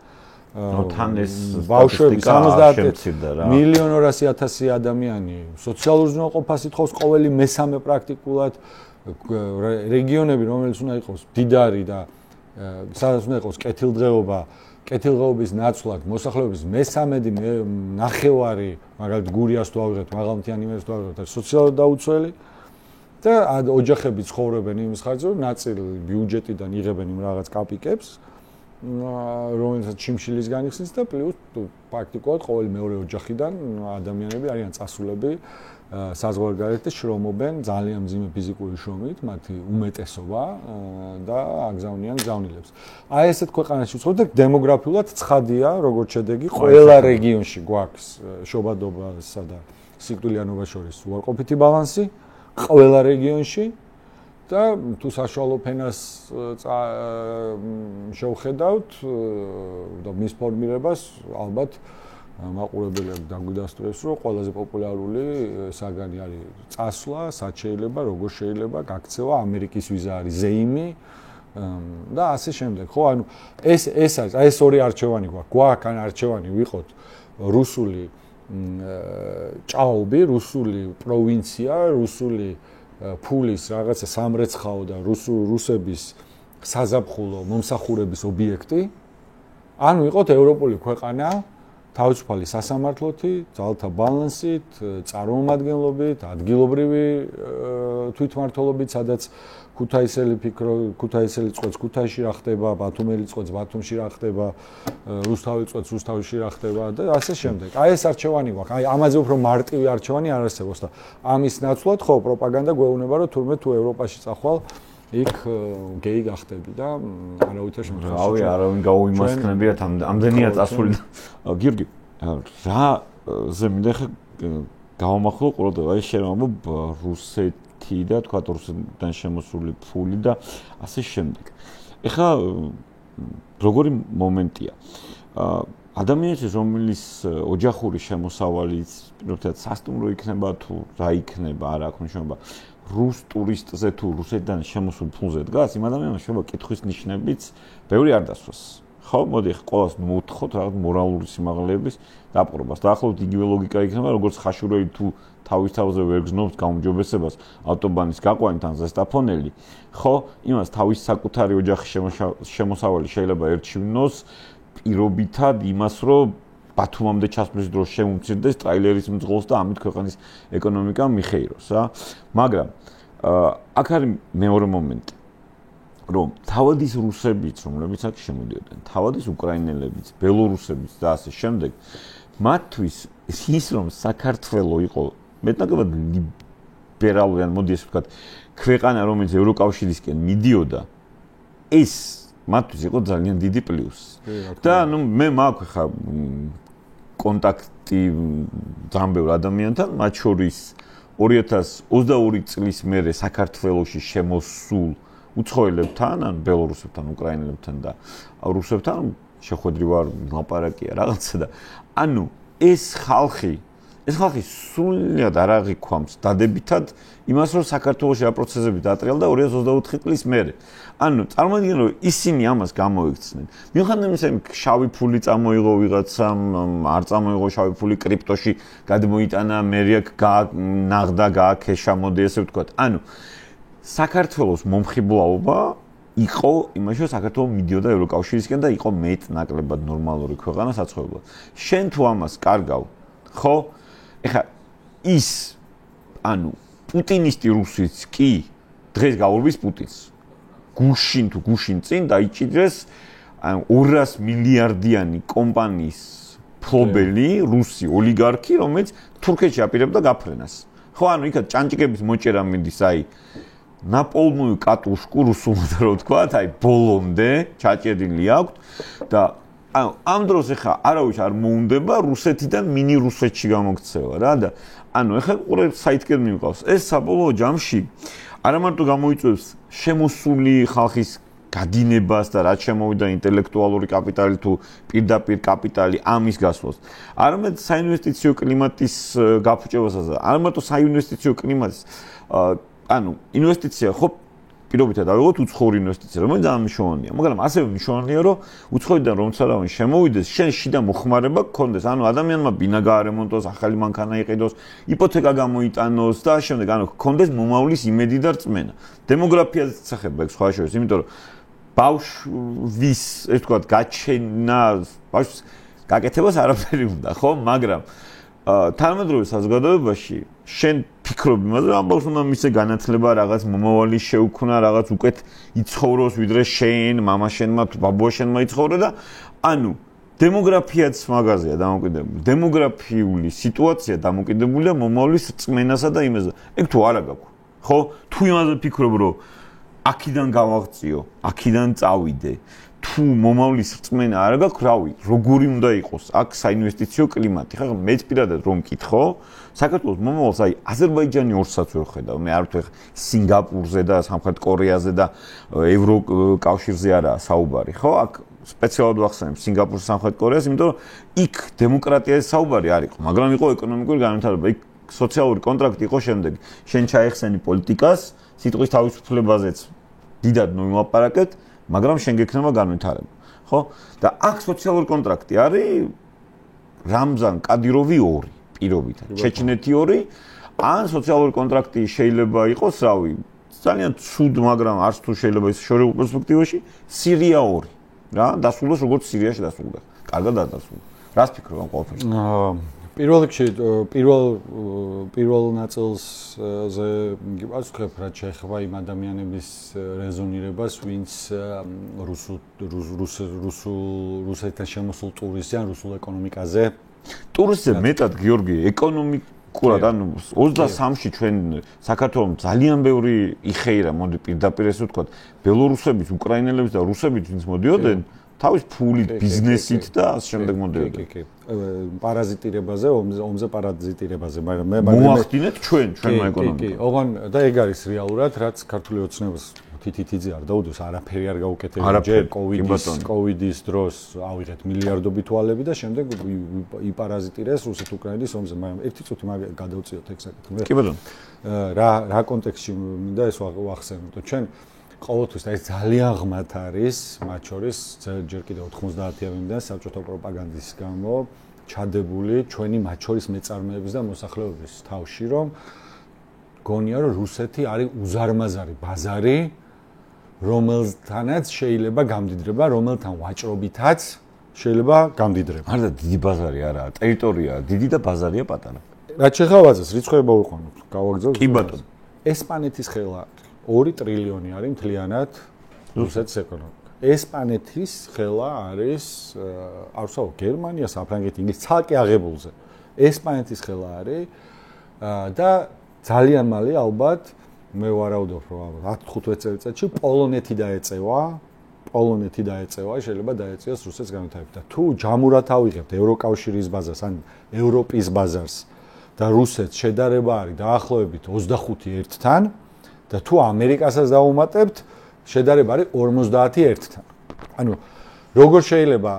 თან ეს ბავშვები 70,200,000 ადამიანი სოციალურ ზნეყოფას ითხოვს ყოველი მესამე პრაქტიკულად რეგიონები, რომელიც უნდა იყოს მდიდარი და სადაც უნდა იყოს კეთილდღეობა, კეთილდღეობის ნაცვლად მოსახლეობის მე-13 ნახევარი, მაგალითად გურიას თუ ავიღეთ, მაღალმთიანი იმერს თუ ავიღეთ, სოციალურად დაუცველი და ოჯახები ცხოვრობენ იმის ხარჯზე, რომ ნაწილი ბიუჯეტიდან იღებენ იმ რაღაც კაპიკებს, რომელსაც ჩიმშილის განიხსნის და პლუს პრაქტიკულად ყოველი მეორე ოჯახიდან ადამიანები არიან წასულები საზღვარგარეთ და შრომობენ ძალიან მძიმე ფიზიკური შრომით, მათი უმეტესობა და აგზავნიან გზავნილებს. აი ესეთ ქვეყანაში ვცხოვრობ და დემოგრაფიულად ცხადია, როგორც შედეგი, ყველა რეგიონში გვაქვს შობადობასა და სიკვდილიანობას შორის უარყოფითი ბალანსი, ყველა რეგიონში და თუ საშუალო ფენას შევხედავთ და მის ფორმირებას ალბათ მაყურებლები დაგვიდასტურებს, რომ ყველაზე პოპულარული საგანი არის წასვლა, სად შეიძლება, როგორ შეიძლება, გაქცევა, ამერიკის ვიზა არის ზეიმი და ასე შემდეგ. ხო, ანუ ეს არის, აი ეს ორი არჩევანი გვაქვს, ან არჩევანი ვიყოთ რუსული ჭაობი, რუსული პროვინცია, რუსული ფულის რაღაცა სამრეცხაო და რუსების საზაფხულო მომსახურების ობიექტი, ან ვიყოთ ევროპული ქვეყანა თავისუფალი სასამართლოთი, ძალთა ბალანსით, წარმომადგენლობით, ადგილობრივი თვითმმართველობით, სადაც ქუთაისელი წყვეტს ქუთაისში რა ხდება, ბათუმელი წყვეტს ბათუმში რა ხდება, რუსთაველი წყვეტს რუსთავში რა ხდება და ასე შემდეგ. აი ეს არჩევანი გვაქვს. აი ამაზე უფრო მარტივი არჩევანი არ არსებობს და ამის ნაცვლად ხო პროპაგანდა გვეუბნება, რომ თურმე თუ ევროპაში წახვალ იქ გეი გახდები და არავითარ შემთხვევაში. რავი, არავინ გაუიმასქნებიათ ამდენია წასული. გიორგი, რა ზე მინდა ხა გავამახვილო ყურადღება, აი შენ ამბობ რუსეთი და თქვა რუსეთიდან შემოსული ფული და ასე შემდეგ. ეხლა როგორი მომენტია? ადამიანის რომლის ოჯახური შემოსავალიც პირდაპირ სასტუმრო იქნება თუ რა იქნება, არა აქვს მნიშვნელობა. რუს ტურისტზე თუ რუსეთიდან შემოსულ ფულზე დგას, იმ ადამიანს შეიძლება კითხვის ნიშნებიც ბევრი არ დასვას. ხო, მოდი ყოველს მოვთხოვთ რაღაც მორალური სიმაღლეების დაპყრობას. დაახლოებით იგივე ლოგიკა იქნება, როგორც ხაშურელი თუ თავის თავზე ვერ გზნობს გაუმჯობესებას ავტობანის გაყვანით ან ზესტაფონელი. ხო, იმას თავის საკუთარი ოჯახის შემოსავალი შეიძლება ერჩივნოს პირობითად იმას, რომ ბათუმამდე ჩასვლის დროს შემომცირდეს ტრაილერის მძღოლს და ამით ქვეყნის ეკონომიკა მიხეიროს, მაგრამ აქ არის მეორე მომენტი, რომ თავად ის რუსებიც, რომლებიც აქ შემოდიოდნენ, თავად ის უკრაინელებიც, ბელორუსებიც და ასე შემდეგ, მათთვის ის რომ საქართველო იყო მეტნაკლებად ლიბერალური, ან მოდი ესე ვთქვათ, ქვეყანა, რომელიც ევროკავშირისკენ მიდიოდა, ეს მათთვის იყო ძალიან დიდი პლუსი. და ნუ მე მაქვს ხა კონტაქტი ძალიან ბევრ ადამიანთან, მათ შორის 2022 წლის მერე საქართველოში შემოსულ უცხოელებთან, ან ბელორუსებთან, უკრაინელებთან და რუსებთან შეხვედრი ვარ, ლაპარაკია რაღაცა და ანუ ეს ხალხი სულიად არ აღიქვამს დადებითად იმას, რომ საქართველოში რა პროცესები დაატრიალდა 2024 წლის მერე. ანუ წარმოგიდგენ, რომ ისინი ამას გამოიქცნენ. მიუხედავად იმისა, რომ შავი ფული წამოიღო ვიღაცამ, არ წამოიღო შავი ფული კრიპტოში გადმოიტანა, მერიაკ ნაღდა, გააქეშა, მოდი ესე ვთქვათ. ანუ საქართველოს მომხიბლაობა იყო იმაში, რომ საქართველო მიდიოდა ევროკავშირისკენ და იყო მეტნაკლებად ნორმალური ქვეყანა საცხოვრებლად. შენ თუ ამას კარგავ, ხო? ეხლა ის ანუ პუტინისტი რუსიც კი დღეს გაურბის პუტინს. გუშინ თუ გუშინ წინ დაიჭირეს 200 მილიარდიანი კომპანიის ფლობელი რუსი ოლიგარქი, რომელიც თურქეთში აპირებდა გაფრენას. ხო, ანუ იქა ჭანჭიკების მოჭერა მინდის, აი ნაპოლნური კატუშკუ რუსულად რო ვთქვათ, აი ბოლომდე ჩაჭერილი აქვს და ანუ ამ დროს ეხა არავის არ მოუნდება რუსეთიდან მინი რუსეთში გამოქცევა რა და ანუ ეხა ყურებ საითკენ მივყავს ეს საბოლოო ჯამში არა მარტო გამოიწვევს შემოსული ხალხის გადინებას და რაც შემოვიდა ინტელექტუალური კაპიტალი თუ პირდაპირ კაპიტალი ამის გასვლას არამედ საინვესტიციო კლიმატის გაფუჭებასაც და არა მარტო საინვესტიციო კლიმატის ანუ ინვესტიცია ხო პირობითად ავიღოთ უცხოური ინვესტიცია, რომელიც ძალიან მნიშვნელოვანია. მაგრამ ასევე მნიშვნელოვანია, რომ უცხოიდან რომცა რა შემოვიდეს, შენ შიდა მოხმარება გქონდეს. ანუ ადამიანმა ბინა გაარემონტოს, ახალი მანქანა იყიდოს, იპოთეკა გამოიტანოს და შემდეგ ანუ გქონდეს მომავლის იმედი და რწმენა. დემოგრაფიაზეც ეხება ეგ სხვა შორის, იმიტომ რომ ბავშვის, ეს თქვა, გაჩენა, ბავშვის გაკეთებას არაფერი უნდა, ხო? მაგრამ თანამედროვე საზოგადოებაში შენ ფიქრობ იმაზე, რომ ამ ბავშვს უნდა მისცე განათლება, რაღაც მომავალი შეუქმნა, რაღაც უკეთ იცხოვროს, ვიდრე შენ, მამა შენმა, ბაბუა შენმა იცხოვრო და ანუ დემოგრაფიაც მაგაზეა დამოკიდებული. დემოგრაფიული სიტუაცია დამოკიდებულია მომავლის რწმენასა და იმაზე. ეგ თუ არა გაქვს, ხო? თუ იმაზე ფიქრობ, რომ აქიდან გავაღწიო, აქიდან წავიდე, თუ მომავლის რწმენა არ გაქვს, რავი, როგორი უნდა იყოს აქ საინვესტიციო კლიმატი. ხა მეც პირადად რომ მკითხო, საქართველოს მომავალს აი აზერბაიჯანი ორსაც ვერ ხედავ. მე არ ვთქვი სინგაპურზე და სამხრეთ კორეაზე და ევროკავშირზე არაა საუბარი, ხო? აქ სპეციალურად ვახსენებ სინგაპურს, სამხრეთ კორეას, იმიტომ რომ იქ დემოკრატიაზე საუბარი არ იყო, მაგრამ იყო ეკონომიკური განვითარება. იქ სოციალური კონტრაქტი იყო შემდეგი. შენ ჩაეხსენი პოლიტიკას, სიტყვის თავისუფლებაზეც დიდად ნოიმაპარაკეთ, მაგრამ შენ გექნება განვითარება, ხო? და აქ სოციალური კონტრაქტი არის რამზან კადიროვი 2 პირობითად, ჩეჩნეთი 2, ან სოციალური კონტრაქტი შეიძლება იყოს, რავი, ძალიან ცუდ, მაგრამ არც თუ შეიძლება ის შორეულ პერსპექტივაში, სირია 2, რა, დასრულოს როგორც სირიაში დასრულდა. კარგად დასრულდა. რას ფიქრობ ამ ყველაფერზე? პირველ რიგში პირველ ნაწილზე გიბას ვქებ, რაც შეეხება იმ ადამიანების რეზონირებას, ვინც რუსეთთან შემოსულ ტურისტზე ან რუსულ ეკონომიკაზე ტურისტზე მეტად გიორგი ეკონომიკურად ანუ 23-ში ჩვენ საქართველოს ძალიან ბევრი იხეირა, მოდი პირდაპირ ესე ვთქვათ, ბელორუსების, უკრაინელების და რუსების ვინც მოდიოდნენ თავის ფულით, ბიზნესით და ამ შემდეგ მოდიოდნენ. კი. პარაზიტირებაზე, ომზე პარაზიტირებაზე, მაგრამ მე მოახდინეთ ჩვენმა ეკონომიკამ. კი, ოღონ და ეგ არის რეალურად, რაც ქართული ოცნებას თითითიძე არ დაუდოს, არაფერი არ გაუკეთებია ჯერ კოვიდის დროს ავიღეთ მილიარდობით ვალები და შემდეგ იპარაზიტირეს რუსეთ-უკრაინის ომზე, მაგრამ ერთი წუთი გადავწიოთ ეგ საკითხი. კი ბატონო. რა კონტექსტში მინდა ეს ვახსენოთ, ჩვენ ყოველთვის ეს ძალიან ღმათ არის, მათ შორის ჯერ კიდევ 90-იანებიდან საბჭოთა პროპაგანდის გამო ჩადებული ჩვენი მათ შორის მეწარმეების და მოსახლეობის თავში, რომ გონია რომ რუსეთი არის უზარმაზარი ბაზარი, რომელთანაც შეიძლება გამდიდრება, რომელთან ვაჭრობითაც შეიძლება გამდიდრება. არა, დიდი ბაზარი არაა, ტერიტორიაა, დიდი და ბაზარია პატარა. რაც შეხავაზეს, რიცხვება ვიყვანოთ, გავაგზავნოთ. კი ბატონო. ესპანეთის ხელა 2 ტრილიონი არის მთლიანად რუსეთის ეკონომიკა. ესპანეთის ხელა არის არსაო გერმანია, საფრანგეთი, ინგლისი ცალკე აღებულზე. ესპანეთის ხელა არის და ძალიან მალე ალბათ მე ვარაუდობ რომ 10-15 წელიწადში პოლონეთი დაეწევა, შეიძლება დაეწიოს რუსეთს განვითარება. თუ ჯამურად ავიღებთ ევროკავშირის ბაზარს ან ევროპის ბაზარს და რუსეთს შედარება არის დაახლოებით 25-1-თან და თუ ამერიკასაც დავუმატებთ, შედარება არის 50-1-თან. ანუ როგორ შეიძლება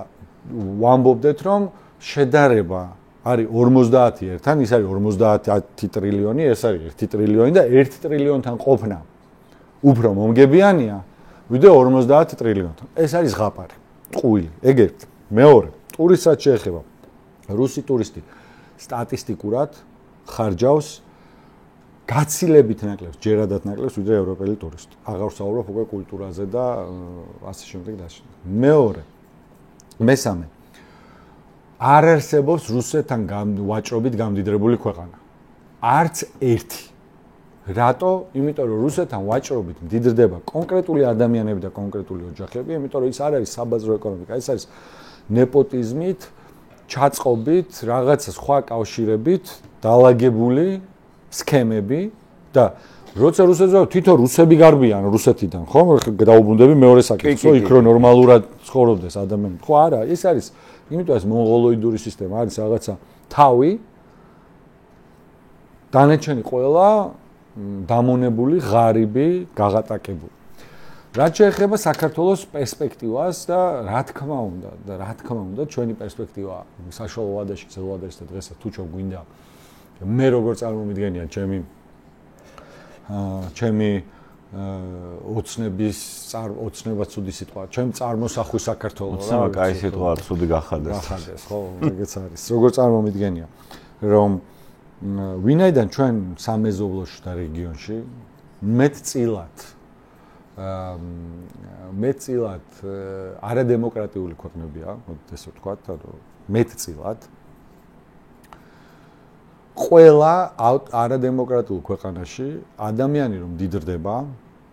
ვამბობდეთ, რომ შედარება არის 50-1-თან, ის არის 50 ტრილიონი, ეს არის 1 ტრილიონი და 1 ტრილიონთან ყოფნა უფრო მომგებიანია, ვიდრე 50 ტრილიონთან. ეს არის ზღაპარი, ტყუილი. ეგ ერთ. მეორე, ტურისტსაც შეეხება. რუსი ტურისტი სტატისტიკურად ხარჯავს გაცილებით ნაკლებს, ჯერადად ნაკლებს, ვიდრე ევროპელი ტურისტი. აღარ ვსაუბრობ უკვე კულტურაზე და ასე შემდეგ და ასე. მეორე, მესამე არ არსებობს რუსეთთან ვაჭრობით გამდიდრებული ქვეყანა. არც ერთი. რატო? იმიტომ რომ რუსეთთან ვაჭრობით მდიდრდება კონკრეტული ადამიანები და კონკრეტული ოჯახები, იმიტომ რომ ის არ არის საბაზრო ეკონომიკა, ეს არის ნეპოტიზმით, ჩაწყობით, რაღაცა სხვა კავშირებით დაალაგებული სქემები და როცა რუსეთზე თვითონ რუსები გარბიან რუსეთიდან, ხო? დაუბრუნდები მეორე საკითხს, ხო, იქ რო ნორმალურად ცხოვრობდეს ადამიანები. ხო, არა, ეს არის იმიტომ ეს მონღოლოიდური სისტემა არის რაღაცა თავი დანარჩენი ყველა დამონებული, ღარიბი, გაღატაკებული. რაც შეეხება საქართველოს პერსპექტივას და რა თქმა უნდა, ჩვენი პერსპექტივა საშუალო ვადაში, გრძელ ვადაში და დღესაც თუ ჩვენ გვინდა მე როგორ წარმომიდგენია ჩემი ოცნებაც ცუდი სიტყვა. ჩემ წარმოსახვის საქართველოს რა. ოცნება კაი სიტყვა ცუდი გახადეს. გახადეს, ხო, ეგეც არის. როგორ წარმომიდგენია, რომ ვინაიდან ჩვენ სამეზობლოში და რეგიონში მეტწილად არადემოკრატიული ქვეყნებია, მოდით ესე ვთქვათ, რომ მეტწილად ყველა არადემოკრატიულ ქვეყანაში ადამიანი რომ დიდრდება,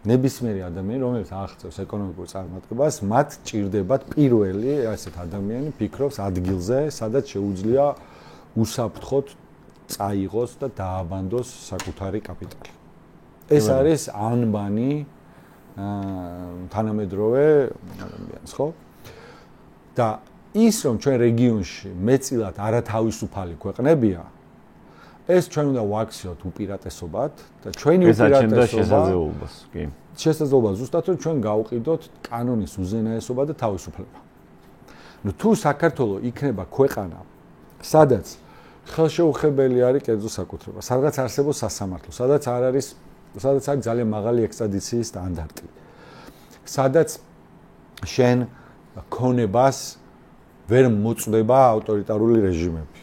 ნებისმიერი ადამიანი, რომელიც აღწევს ეკონომიკურ წარმატებას, მათ ჭირდებათ პირველი ასეთ ადამიანი ფიქრობს ადგილზე, სადაც შეუძლია უსაფრთხოდ წაიღოს და დააბანდოს საკუთარი კაპიტალი. ეს არის ანბანი თანამედროვე ადამიანს, ხო? და ის რომ ჩვენ რეგიონში მეტწილად არათავისუფალი ქვეყნებია, ეს ჩვენ უნდა ვაქციოთ უპირატესობად და ჩვენი უპირატესობა შესაძლებლობას, კი. შესაძლებლობა ზუსტად რომ ჩვენ გავყიდოთ კანონის უზენაესობა და თავისუფლება. ნუ თუ საქართველოს იქნება ქვეყანა, სადაც ხელშეუხებელი არის კერძო საკუთრება, სადაც არსებობს სასამართლო, სადაც არის ძალიან მაღალი ექსტრადიციის სტანდარტი. სადაც შენ ქონებას ვერ მოწდება ავტორიტარული რეჟიმები.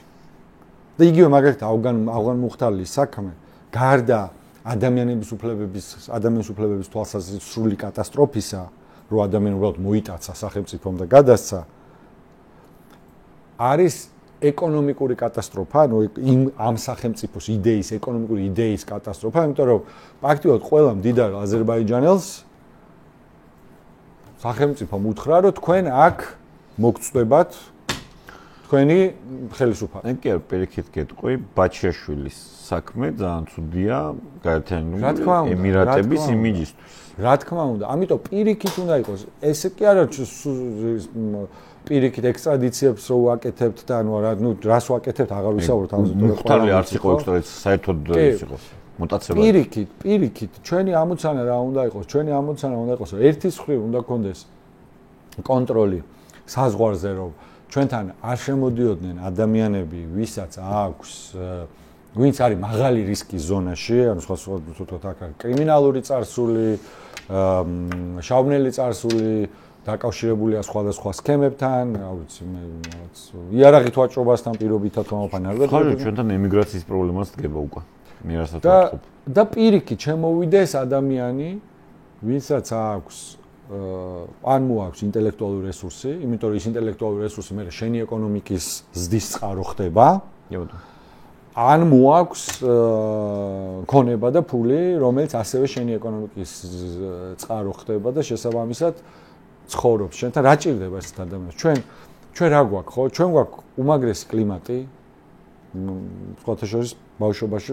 და იგივე მაგალითად ავღან მუხთარლის საქმე გარდა ადამიანის უფლებების თვალსაზრისით სრული კატასტროფისა, რომ ადამიანი უბრალოდ მოიტაცა სახელმწიფომ და გადასცა, არის ეკონომიკური კატასტროფა, ანუ ამ სახელმწიფოს ეკონომიკური იდეის კატასტროფა, იმიტომ რომ ფაქტიურად ყველა მდიდარ აზერბაიჯანელს სახელმწიფომ უთხრა, რომ თქვენ აქ მოგწდებათ თქვენი ხელისუფლება. კი არ პირიქით გეტყვი, ბაჩიაშვილის საქმე ძალიან ცუდია გაერთიანებული ემირატების იმიჯისთვის. რა თქმა უნდა, ამიტომ პირიქით უნდა იყოს. ესე კი არა პირიქით ექსტრადიციებს რო ვაკეთებთ და რას ვაკეთებთ, აღარ ვისაუბროთ ამაზე. მუხთარლი არც იყო ექსტრადიცია, საერთოდ ის იყო მუტაცება. პირიქით, ჩვენი ამოცანა რა უნდა იყოს? ჩვენი ამოცანა უნდა იყოს, რომ ერთის მხრივ უნდა კონდეს კონტროლი საზღვარზე, რომ ჩვენთან არ შემოდიოდნენ ადამიანები, ვისაც აქვს, ვინც არის მაღალი რისკის ზონაში, ანუ სხვა ვთქვათ, აქ კრიმინალური წარსული, შავნელი წარსული, დაკავშირებულია სხვადასხვა სქემებთან, რა ვიცი, იარაღით ვაჭრობასთან პირობითად მომოფანა არ ხო, ჩვენთან ემიგრაციის პრობლემას დგება უკვე. მე რასაც ვთქვი. და პირიქით შემოვიდეს ადამიანი, ვინცაც აქვს ან მოაქვს ინტელექტუალური რესურსი, იმიტომ რომ ის ინტელექტუალური რესურსი მე შენი ეკონომიკის ზრდის წყარო ხდება. ან მოაქვს ქონება და ფული, რომელიც ასევე შენი ეკონომიკის წყარო ხდება და შესაბამისად ცხოვრობს. შენთან რა ჭირდება ეს ადამიანს? ჩვენ რა გვაქვს, ხო? ჩვენ გვაქვს უმაგრესი კლიმატი. სხვათა შორის ბავშვობაში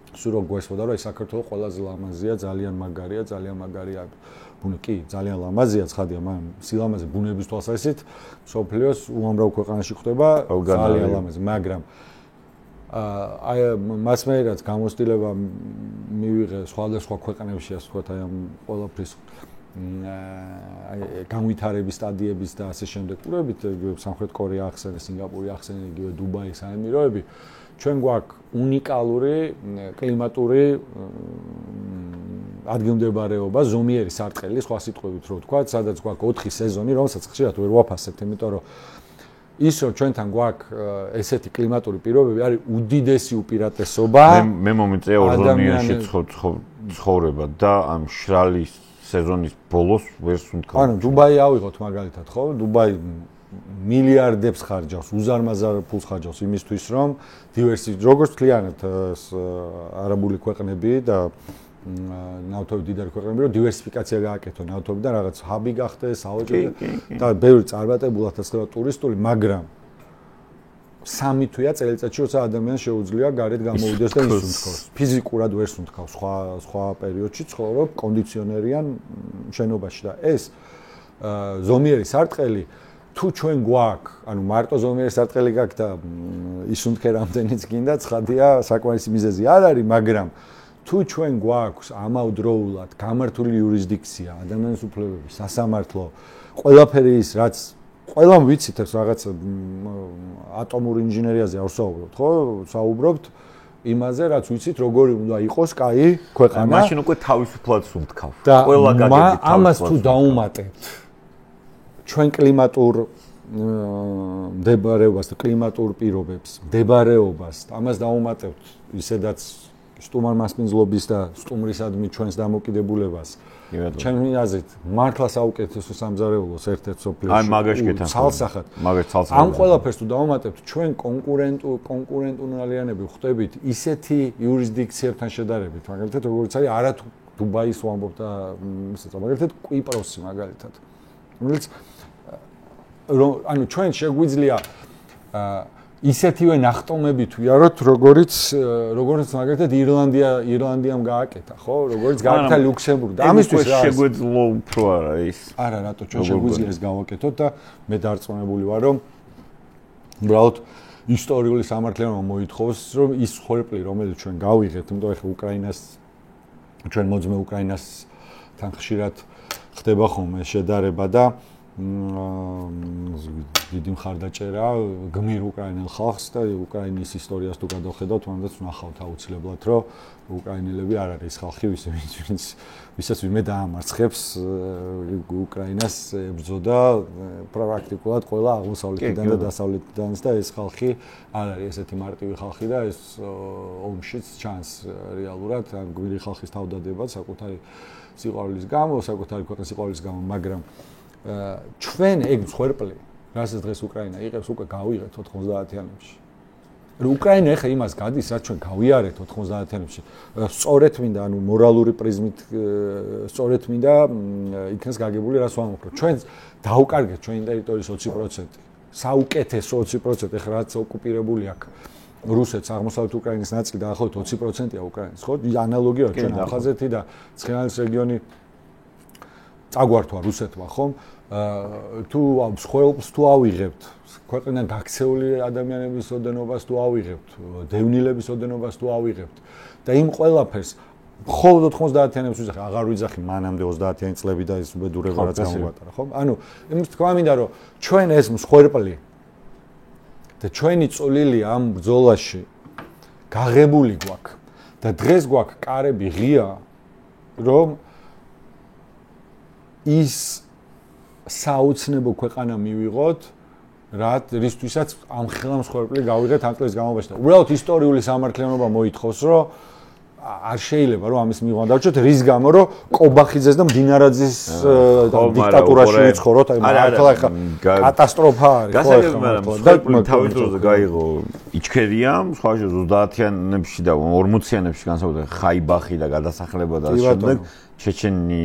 სულ რო გვესვოდა, რომ საქართველოს ყველაზე ლამაზია, ძალიან მაგარია. კი, ძალიან ლამაზია, ცხადია, მაგრამ სილამაზე ბუნების თვალსაზრისით სოფლიოს უამრავ ქვეყანაში ხდება ძალიან ლამაზი, მაგრამ აი მასმერაც გამოცდილება მივიღე სხვადასხვა ქვეყნებში, ასე ვთქვათ, აი ამ ყველაფრის განვითარების სტადიების და ასე შემდეგ ყურებით, სამხრეთ კორეა ახსენე, სინგაპური ახსენე, იგივე დუბაის საემიროები, ჩვენ გვაქვს უნიკალური კლიმატური ადგილმდებარეობა, ზომიერი სარტყელი, სხვა სიტყვებით რო ვთქვა, სადაც გვაქვს 4 სეზონი, რომელსაც ხშირად ვერ ვაფასებთ, იმიტომ რომ ის რომ ჩვენთან გვაქვს ესეთი კლიმატური პირობები, არის უდიდესი უპირატესობა. მე მომიწია ორზონიაში ცხოვრება და ამ შრალი სეზონის ბოლოს ვერ სუნთქავ. ანუ დუბაი ავიღოთ მაგალითად, ხო? დუბაი მილიარდებს ხარჯავს, უზარმაზარ ფულს ხარჯავს იმისთვის, რომ როგორც თლიანად არაბული ქვეყნები და ნავთობის დიდარი ქვეყნები, რომ დივერსიფიკაცია გააკეთონ ნავთობიდან, რაღაც ჰაბი გახდეს, საოჯო და ბევრი წარმატებულადაც ხდება ტურისტული, მაგრამ 3 თვეა წელიწადში, როცა ადამიანს შეუძლია გარეთ გამოვიდეს და ისუნთქოს. ფიზიკურად ვერ სუნთქავს, სხვა პერიოდში ცხოვრობ კონდიციონერიან შენობაში და ეს ზომიერი სარტყელი თუ ჩვენ გვაქვს, ანუ მარტო ზომიერი სარტყელი გაქვს და ისუნთქე რამდენიც გინდა, ცხადია, საკმარისი მიზეზი არ არის, მაგრამ თუ ჩვენ გვაქვს ამავდროულად გამართული იურისდიქცია, ადამიანის უფლებები, სასამართლო, ყველაფერი ის, რაც ყველამ ვიცით ეს რაღაც ატომურ ინჟინერიაზე არ ვსაუბრობთ, ხო? საუბრობთ იმაზე, რაც ვიცით, როგორი უნდა იყოს კაი ქვეყანა. მაშინ უკვე თავისუფლად სუნთქავ. ყველა გაგებით ამას თუ დაუმატებთ ჩვენ კლიმატურ მდებარეობას და კლიმატურ პირობებს, მდებარეობას, ამას დაუმატებთ ისედაც სტუმარ მასპინძლობის და სტუმრისადმი ჩვენს დამოკიდებულებას. ჩემი აზრით, მართლა საუკეთესო სამზარეულოს ერთ-ერთ სოფლიოში. აი მაგაში გეთანხმები. ცალსახად. ამ ყველაფერს თუ დავუმატებთ, ჩვენ კონკურენტუნალიანები ხვდებით ისეთი იურისდიქციებთან შედარებით, მაგალითად, როგორც არის არა დუბაის ვამბობ და მაგალითად კვიპროსი მაგალითად. რომელიც ანუ ჩვენ შეგვიძლია ისეთივე ნახტომებით ვიაროთ, როგორც მაგალითად ირლანდიამ გააკეთა, ხო? როგორც გააკეთა ლუქსემბურგი. და ამისთვის შეგვეძლო უფრო არა ის. არა, რატო ჩვენ შეგვიძლია ეს გავაკეთოთ და მე დარწმუნებული ვარ, რომ უბრალოდ ისტორიული სამართლიანობა მოითხოვს, რომ ის ხორპლი, რომელიც ჩვენ გავიღეთ, იმიტომ ეხლა უკრაინას ჩვენ მოძმე უკრაინასთან ხშირად ხდება ხოლმე შედარება და დიდი მხარდაჭერა გმირ უკრაინელ ხალხს და უკრაინის ისტორიას თუ გადავხედავთ, მანდაც ვნახავთ აუცილებლად, რომ უკრაინელები არ არის ხალხი, ვისაც ვინმე დაამარცხებს უკრაინას ებრძოდა პრაქტიკულად ყველა აღმოსავლეთიდან და დასავლეთიდან და ეს ხალხი არ არის ესეთი მარტივი ხალხი და ეს ომშიც ჩანს რეალურად ამ გმირი ხალხის თავდადება საკუთარი სიყვარულის გამო, საკუთარი ქვეყნის სიყვარულის გამო, მაგრამ ჩვენ ეგ მსხვერპლი, რასაც დღეს უკრაინა იღებს, უკვე გავიღეთ 90-იანებში. უკრაინა ახლა იმას გადის, რაც ჩვენ გავიარეთ 90-იანებში. სწორედ მინდა, ანუ მორალური პრიზმით, სწორედ მინდა იქნეს გაგებული, რაც ვამბობ. ჩვენ დაუკარგეთ ჩვენი ტერიტორიის 20%. საუკეთესო 20%, ახლა რაც ოკუპირებული აქვს. რუსეთს აღმოსავლეთ უკრაინის ნაწილი დაახლოებით 20%-ია უკრაინის, ხო? ანალოგიურად ჩვენ აფხაზეთი და ცხენალის რეგიონი წაგვართვა რუსეთმა, ხომ? თუ მსხვერპლს თუ ავიღებთ, ქვეყნიდან გაქცეული ადამიანების ოდენობას თუ ავიღებთ, დევნილების ოდენობას თუ ავიღებთ და იმ ყველაფერს მხოლოდ 90-იანებში ვიზახი, აღარ ვიზახი მანამდე 30-იანი წლები და ეს უბედურება რაც გამოვატარა, ხომ? ანუ იმის თქვა მინდა, რომ ჩვენ ეს მსხვერპლი და ჩვენი წვლილი ამ ბრძოლაში გაღებული გვაქვს და დღეს გვაქვს კარები ღია, რომ ის საოცნებო ქვეყანა მივიღოთ, რისთვისაც ამ ხელმსხვერპლი გავიღეთ ამ წლების განმავლობაში. უბრალოდ ისტორიული სამართლიანობა მოითხოვს, რომ არ შეიძლება რომ ამის მიღმა დავჭოთ, რის გამო რომ კობახიძეს და მდინარაძის დიქტატურაში ვიცხოვროთ, აი მართლა ხა კატასტროფა არის, ხო ახლა თავის დროზე გაიღო იჩქერიამ, სხვა 30-იანებში და 40-იანებში განსაკუთრებით ხაიბახი და გადასახლება და ამ შემდეგ ჩეჩენი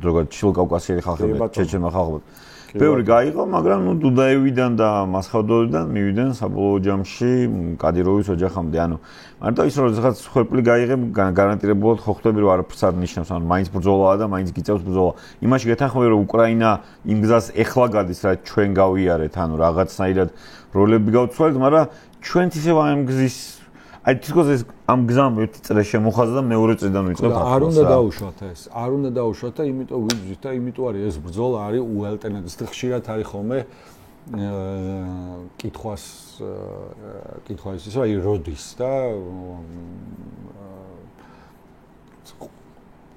როგორ ჩილკავკასიელი ხალხები ჩეჩენმა ხალხებმა ბევრი გაიღო, მაგრამ ნუ დუდაევიდან და მასხავდოვიდან მივიდნენ საბოლოო ჯამში კადიროვის ოჯახამდე. ანუ მარტო ის რომ რაღაც ხერპლი გაიღებ, გარანტირებულად ხო ხვდები რომ არაფერს არ ნიშნავს, ანუ მაინც ბრძოლაა და მაინც გიწევს ბრძოლა. იმაში გეთანხმები რომ უკრაინა იმ გზას ეხლა გადის, რაც ჩვენ გავიარეთ, ანუ რაღაცნაირად როლები გავცვალეთ, მაგრამ ჩვენც ისევ ამ გზის აი თითქოს ეს ამ გზამ ერთი წრე შემოხაზა და მეორე წრიდან ვიწყებ ახლა. არ უნდა დაუშვათ ეს. არ უნდა დაუშვათ და იმიტომ ვიძვით და იმიტომ არის ეს ბრძოლა არის უალტერნატივი. ხშირად არის ხოლმე კითხვას ისე აი როდის და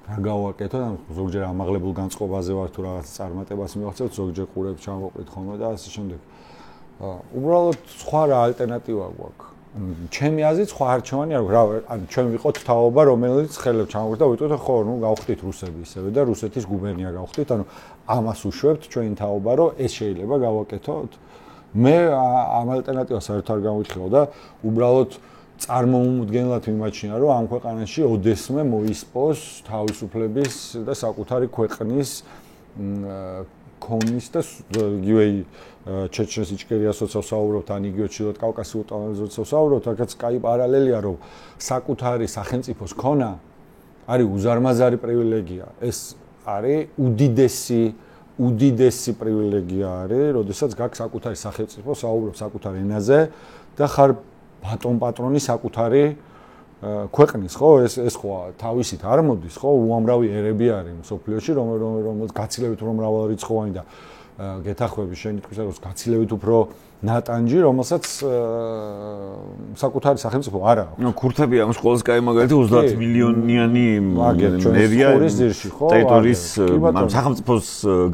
რა გავაკეთო და ზოგჯერ ამაღლებულ განწყობაზე ვარ თუ რაღაც წარმატებას მივახცევთ, ზოგჯერ ყურებს ჩამოვყრით ხოლმე და ასე შემდეგ. უბრალოდ სხვა რა ალტერნატივა გვაქვს. ჩემი აზრით სხვა არჩევანი არ გვაქვს. ანუ ჩვენ ვიყოთ თაობა, რომელიც ხელებს ჩამოვყრით და ვიტყვით, ხო, ნუ გავხდით რუსები ისევე და რუსეთის გუბერნია გავხდით, ანუ ამას უშვებთ ჩვენი თაობა, რომ ეს შეიძლება გავაკეთოთ. მე ამ ალტერნატივას საერთოდ არ გამოვიხილავ და უბრალოდ წარმოუდგენლად მიმაჩნია, რომ ამ ქვეყანაში ოდესმე მოისპოს თავისუფლების და საკუთარი ქვეყნის ქონის და იგივე ჩეჩნეს იჩქერიასაც ვსაუბრობთ, ან იგივე ჩრდილოეთ კავკასიის ავტონომიაზეც ვსაუბრობთ, აქაც კაი პარალელია, რომ საკუთარი სახელმწიფოს ქონა არის უზარმაზარი პრივილეგია. ეს არის უდიდესი პრივილეგია არის, როდესაც გაქვს საკუთარი სახელმწიფო, საუბრობ საკუთარ ენაზე და ხარ ბატონ პატრონი საკუთარი ქვეყნის, ხო? ეს ხო თავისით არ მოდის, ხო? უამრავი ერები არის მსოფლიოში, რომელიც გაცილებით უფრო მრავალრიცხოვანი და გეთახვები შენი თქმის რომ გაცილებით უფრო ნატანჯი, რომელსაც საკუთარი სახელმწიფო არ აქვს. ნუ ქურთები ამის ყოველს კაი მაგალითი 30 მილიონიანი მერია ტერიტორიის სახელმწიფოს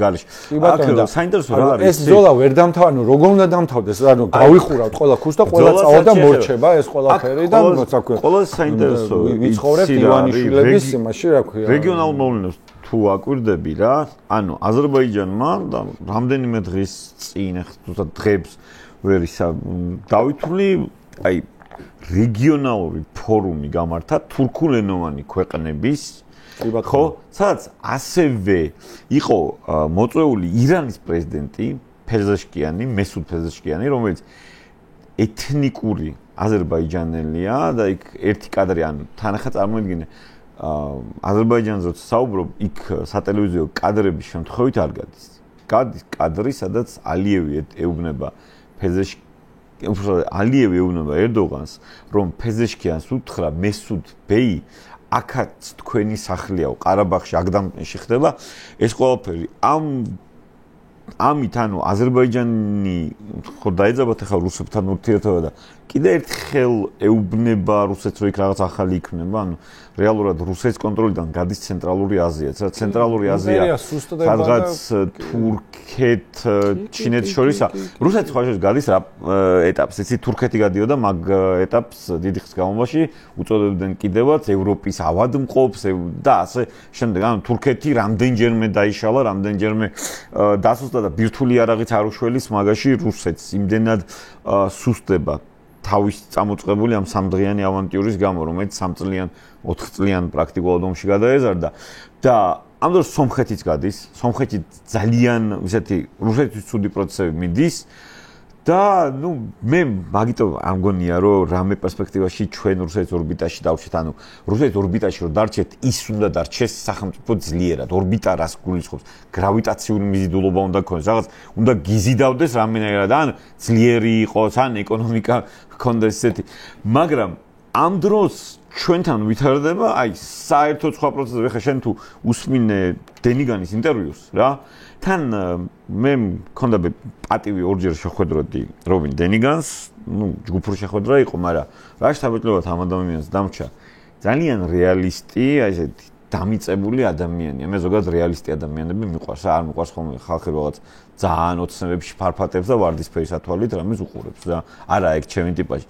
გარეშე. აქ საინტერესო რა არის? ეს ბრძოლა ვერ დამთავრდა, როგორ უნდა დამთავრდეს? ანუ გავიხურავთ ყველა ქურს და ყველა წავდა მორჩება ეს ყველაფერი და ყველა საინტერესო ვიცხოვრებთ ივანიშვილების იმაში რა ქვია. რეგიონალურ მოვლენებს თუ აკვირდები რა, ანუ აზერბაიჯანმა და რამდენიმე დღის წინ ახლა დღებს ვერ ისა დავითვლი, აი რეგიონალური ფორუმი გამართა თურქულენოვანი ქვეყნების, ხო, სადაც ასევე იყო მოწვეული ირანის პრეზიდენტი ფეზეშკიანი, მესუდ ფეზეშკიანი, რომელიც ეთნიკური აზერბაიჯანელია და იქ ერთი კადრი ანუ თანახა წარმოიდგინე აზერბაიჯანზე საუბრობ, იქ სატელევიზიო კადრების შემთხვევით არ გადის. გადის კადრი, სადაც ალიევი ეუბნება ალიევი ეუბნება ერდოღანს, რომ ფეზეშკიანს უთხრა მესუდ ბეი, აქაც თქვენი სახლიაო, ყარაბაღში აგდამში ხდება, ეს ყველაფერი ამით ანუ აზერბაიჯანი ხო დაეძაბათ ახლა რუსებთან ურთიერთობა და კიდე ერთხელ ეუბნება რუსეთს რომ იქ რაღაც ახალი იქნება, ანუ რეალურად რუსეთის კონტროლიდან გადის ცენტრალური აზიაც, რა ცენტრალური აზია სადღაც თურქეთ, ჩინეთს შორისა. რუსეთი ხო გადის რა ეტაპს, იცი თურქეთი გადიოდა მაგ ეტაპს დიდი ხნის განმავლობაში, უწოდებდნენ კიდევაც ევროპის ავადმყოფს და ასე შემდეგ. ანუ თურქეთი რამდენჯერმე დაიშალა, რამდენჯერმე დასუსტა და ბირთვული არაღით არ უშველის მაგაში რუსეთს იმდენად სუსტდება. თავის წამოწყებული ამ სამდღიანი ავანტიურის გამო, რომელიც 3 წლიან, 4 წლიან პრაქტიკულად ომში გადაეზარდა და ამ დროს სომხეთიც გადის, სომხეთი ძალიან ისეთი რუსეთის ცუდი პროცესები მიდის და ნუ მე მაგიტომ არ მგონია რომ რამე პერსპექტივაში ჩვენ რუსეთის ორბიტაში დავჩეთ, ანუ რუსეთის ორბიტაში რომ დარჩეთ, ის უნდა დარჩეს სახელმწიფო ძლიერად, ორბიტა რას გულისხმობს, გრავიტაციული მიზიდულობა უნდა ქონდეს, რაღაც უნდა გიზიდავდეს რამენერად, ან ძლიერი იყოს, ან ეკონომიკა ქონდეს ესეთი, მაგრამ ამ დროს ჩვენთან ვითარდება, აი საერთოდ სხვა პროცესები, ხა შენ თუ უსმინე დენიგანის ინტერვიუს რა, თან მე მქონდა პატივი ორჯერ შეხვედროდი რობინ დენიგანს, ნუ ჯგუფური შეხვედრა იყო, მაგრამ რა შთაბეჭდილებათ ამ ადამიანს დამრჩა ძალიან რეალისტი, აი ესეთი დამიწებული ადამიანია. მე ზოგადად რეალისტი ადამიანები მიყვარს, არ მიყვარს ხოლმე ხალხი რაღაც ძალიან ოცნებებში ფარფატებს და ვარდისფერი სათვალით რამეს უყურებს და არა ეგ ჩემი ტიპაჟი.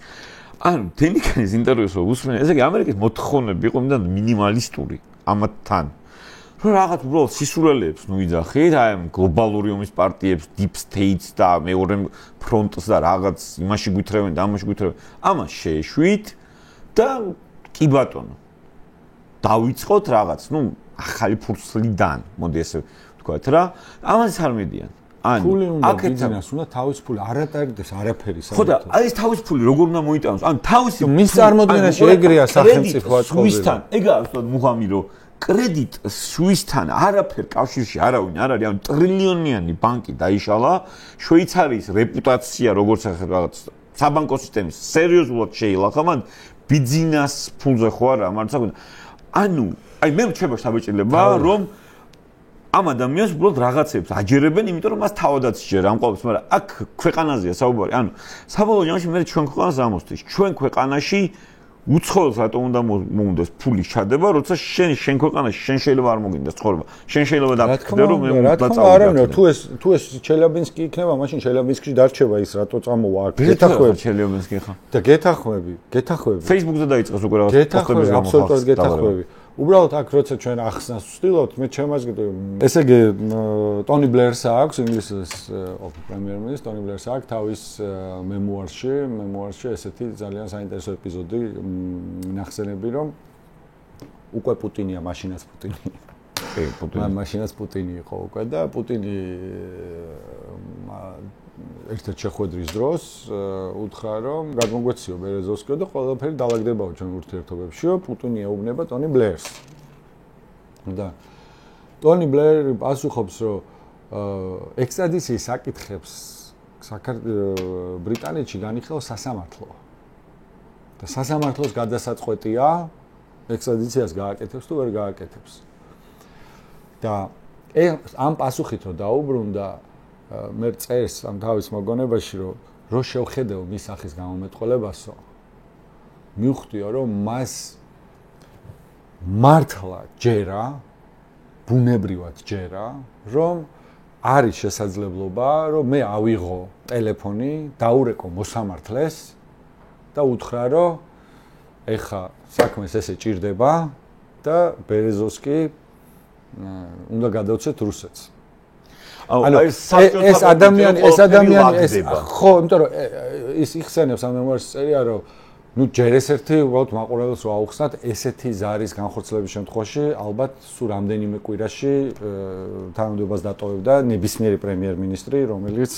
ანუ დენიგანის ინტერვიუს რო უსმენ, ესე იგი ამერიკის მოთხოვნები იყო მიდან მინიმალისტური ამათთან. რომ რაღაც უბრალოდ სისულელეებს ნუ იძახით, აი ამ გლობალური ომის პარტიებს, deep states და მეორე ფრონტს და რაღაც იმაში გვითრევენ და ამაში გვითრევენ. ამას შეეშვით და კი ბატონო. დავიწყოთ რაღაც, ნუ ახალი ფურცლიდან, მოდი ესე ვთქვათ რა. ამას არ მედიან. ანუ აქეთანაც უნდა თავის ფული არ ატარდეს არაფერი საერთოდ. ხო და აი ეს თავის ფული როგორ უნდა მოიტანოს? ანუ თავისი მის წარმოდგენაში ეგრეა სახელმწიფო სვისთან, ეგაა უბრალოდ მუღამი რომ კრედიტ სვისთან არაფერ კავშირში არავინ არ არის, ანუ ტრილიონიანი ბანკი დაიშალა, შვეიცარიის რეპუტაცია როგორც რაღაც საბანკო სისტემის სერიოზულად შეილახა, მან ბიზნეს ფულზე ხო არა, მაგრამ ანუ აი მე რჩება შთაბეჭდილება რომ ამ ადამიანს უბრალოდ რაღაცებს აჯერებენ, იმიტომ რომ მას თავადაც შეერა ამ ყოველს, მაგრამ აქ ქვეყანაზეა საუბარი. ანუ საბოლოო ჯამში მე ჩვენ ქვეყანას ამოსთვის. ჩვენ ქვეყანაში უცხოელს რატომ უნდა მოუნდეს ფული ჩადება, როცა შენ ქვეყანაში შენ შეიძლება არ მოგინდას ცხოვრება. შენ შეიძლება დაგხვდე რომ მე დაწავდე. თუ ეს ჩელიაბინსკი იქნება, მაშინ ჩელიაბინსკში დარჩება ის რატო წამოვა აქ. გეთახვები ჩელიაბინსკი ხა. და გეთახვები. Facebook-ზე დაიწყეს უკვე რაღაც პოსტების გამო. აბსოლუტურად გეთახვები. უბრალოდ აქ როცა ჩვენ ახსნას ვსtildeოთ, მე ჩემს ესე იგი ტონი ბლერს აქვს ინგლისის პრემიერ-მინისტრი ტონი ბლერს აქვს თავის მემუარში ესეთი ძალიან საინტერესო ეპიზოდი ნახსენები, რომ უკვე პუტინია, მაშინაც პუტინი. მაშინაც პუტინი იყო უკვე და პუტინი ერთ-ერთ შეხვედრის დროს უთხრა, რომ გადმოგვეციო ბერეზოვსკიო და ყველაფერი დაალაგდებაო ჩვენ ურთიერთობებშიო, პუტინი ეუბნება ტონი ბლერს. და ტონი ბლერი პასუხობს, რომ ექსტრადიციის საკითხებს ბრიტანეთში განიხილავს სასამართლო. და სასამართლოს გადასაწყვეტია ექსტრადიციას გააკეთებს თუ ვერ გააკეთებს. და ამ პასუხით რომ დაუბრუნდა მე წერს ამ თავის მოგონებაში რომ შევხედეო მის სახის გამომეტყოლებასო მივხვდიო რომ მას მართლა ჯერა ბუნებრივად ჯერა რომ არის შესაძლებლობა რომ მე ავიღო ტელეფონი დაურეკო მოსამართლეს და უთხრა რომ ეხა საქმეს ესე ჭირდება და ბერეზოვსკი უნდა გადავცეთ რუსეთს. ანუ ეს ადამიანი ხო, იმიტომ რომ ის იხსენებს ამ მემუარს წერია რომ ნუ ჯერ ესერთი უბრალოდ მაყურებელს რო აუხსნათ ესეთი ზარის განხორციელების შემთხვევაში ალბათ სულ რამდენიმე კვირაში თანამდებობას დატოვებდა ნებისმიერი პრემიერ-მინისტრი რომელიც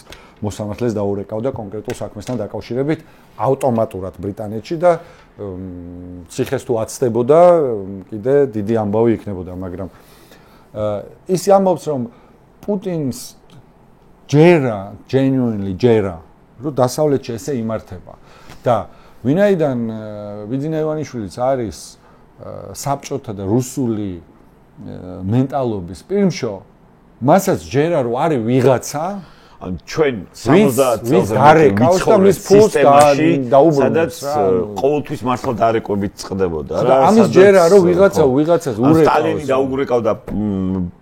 მოსამართლეს დაურეკავდა კონკრეტულ საქმესთან დაკავშირებით ავტომატურად ბრიტანეთში და ციხეს თუ აცდებოდა კიდე დიდი ამბავი იქნებოდა მაგრამ ის ამბობს რომ პუტინს ჯერა genuinely ჯერა რომ დასავლეთში ესე იმართება და ვინაიდან ბიძინა ივანიშვილიც არის საბჭოთა და რუსული მენტალობის პირმშო მასაც ჯერა რომ არის ვიღაცა ან ჩვენ 70 წელზე გარეკავს და მის ფულს დაუბრუნებს სადაც ყოველთვის მართლა დარეკობით წყდებოდა რა ამის ჯერა რომ ვიღაცას ურეკავს სტალინი დაუბრეკავდა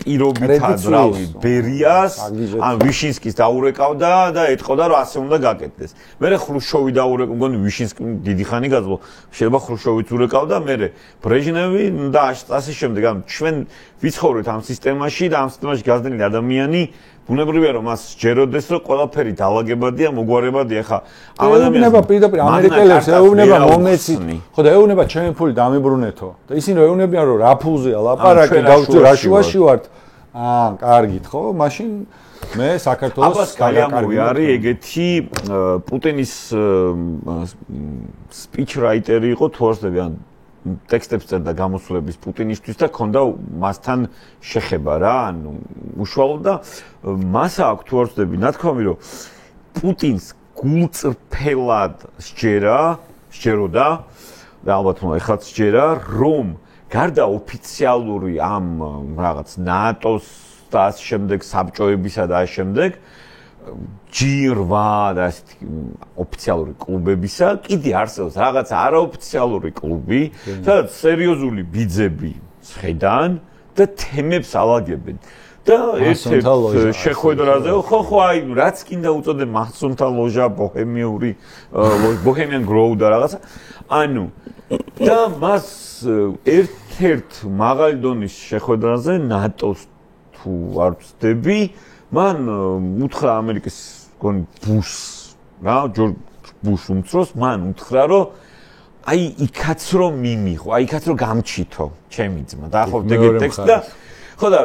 პირობითად რავი ბერიას ან ვიშინსკის დაურეკავდა და ეთყოდა რომ ასე უნდა გაკეთდეს მერე ხრუშოვი დაურეკავდა მგონი ვიშინსკი დიდი ხანი გაძლო შეიძლება ხრუშოვიც ურეკავდა მერე ბრეჟნევი და ასე შემდეგ ამ ჩვენ ვიცხოვრეთ ამ სისტემაში და ამ სისტემაში გაზრდილი ადამიანი ბუნებრივია რომ მას ჯეროდეს რომ ყველაფერი დაალაგებადია, მოგვარებადია ხა. ამ ადამიანს პირდაპირ ამერიკელებს ეუბნება მომეცით. ხო და ეუბნება ჩემი ფული დამიბრუნეთო. და ისინი რომ ეუბნებიან რომ რა ფულზეა ლაპარაკი, გავჭირ რაშუაში ვართ. კარგით, ხო? მაშინ მე საქართველოს გაგაკარგი არის ეგეთი პუტინის სპიჩრაიტერი იყო თუ არ ვსდები ან ტექსტებს წერდა გამოსვლების პუტინისთვის და ქონდა მასთან შეხება რა, ანუ უშუალოდ და მას აქვს თუ არ ვსდები ნათქვამი რომ პუტინს გულწრფელად სჯეროდა და ალბათ ეხლაც სჯერა რომ გარდა ოფიციალური ამ რაღაც ნატოს და ამ შემდეგ საბჭოებისა და ამ შემდეგ G8 და ასეთი ოფიციალური კლუბებისა კიდე არსებობს რაღაც არაოფიციალური კლუბი, სადაც სერიოზული ბიძები ხედან და თემებს ალაგებენ. და ერთ-ერთ შეხვედრაზე ხო აი რაც კიდე უწოდე მასონთა ლოჟა ბოჰემიან გროუ და რაღაცა ანუ და მას ერთ-ერთ მაღალი დონის შეხვედრაზე ნატოს თუ არ ვცდები მან უთხრა ამერიკის გონი ბუშს რა ჯორჯ ბუშს უმცროს მან უთხრა რომ აი იქაც რომ მიმიღო აი იქაც რომ გამჩითო ჩემი ძმა დაახობ ეგ ტექსტი და ხო და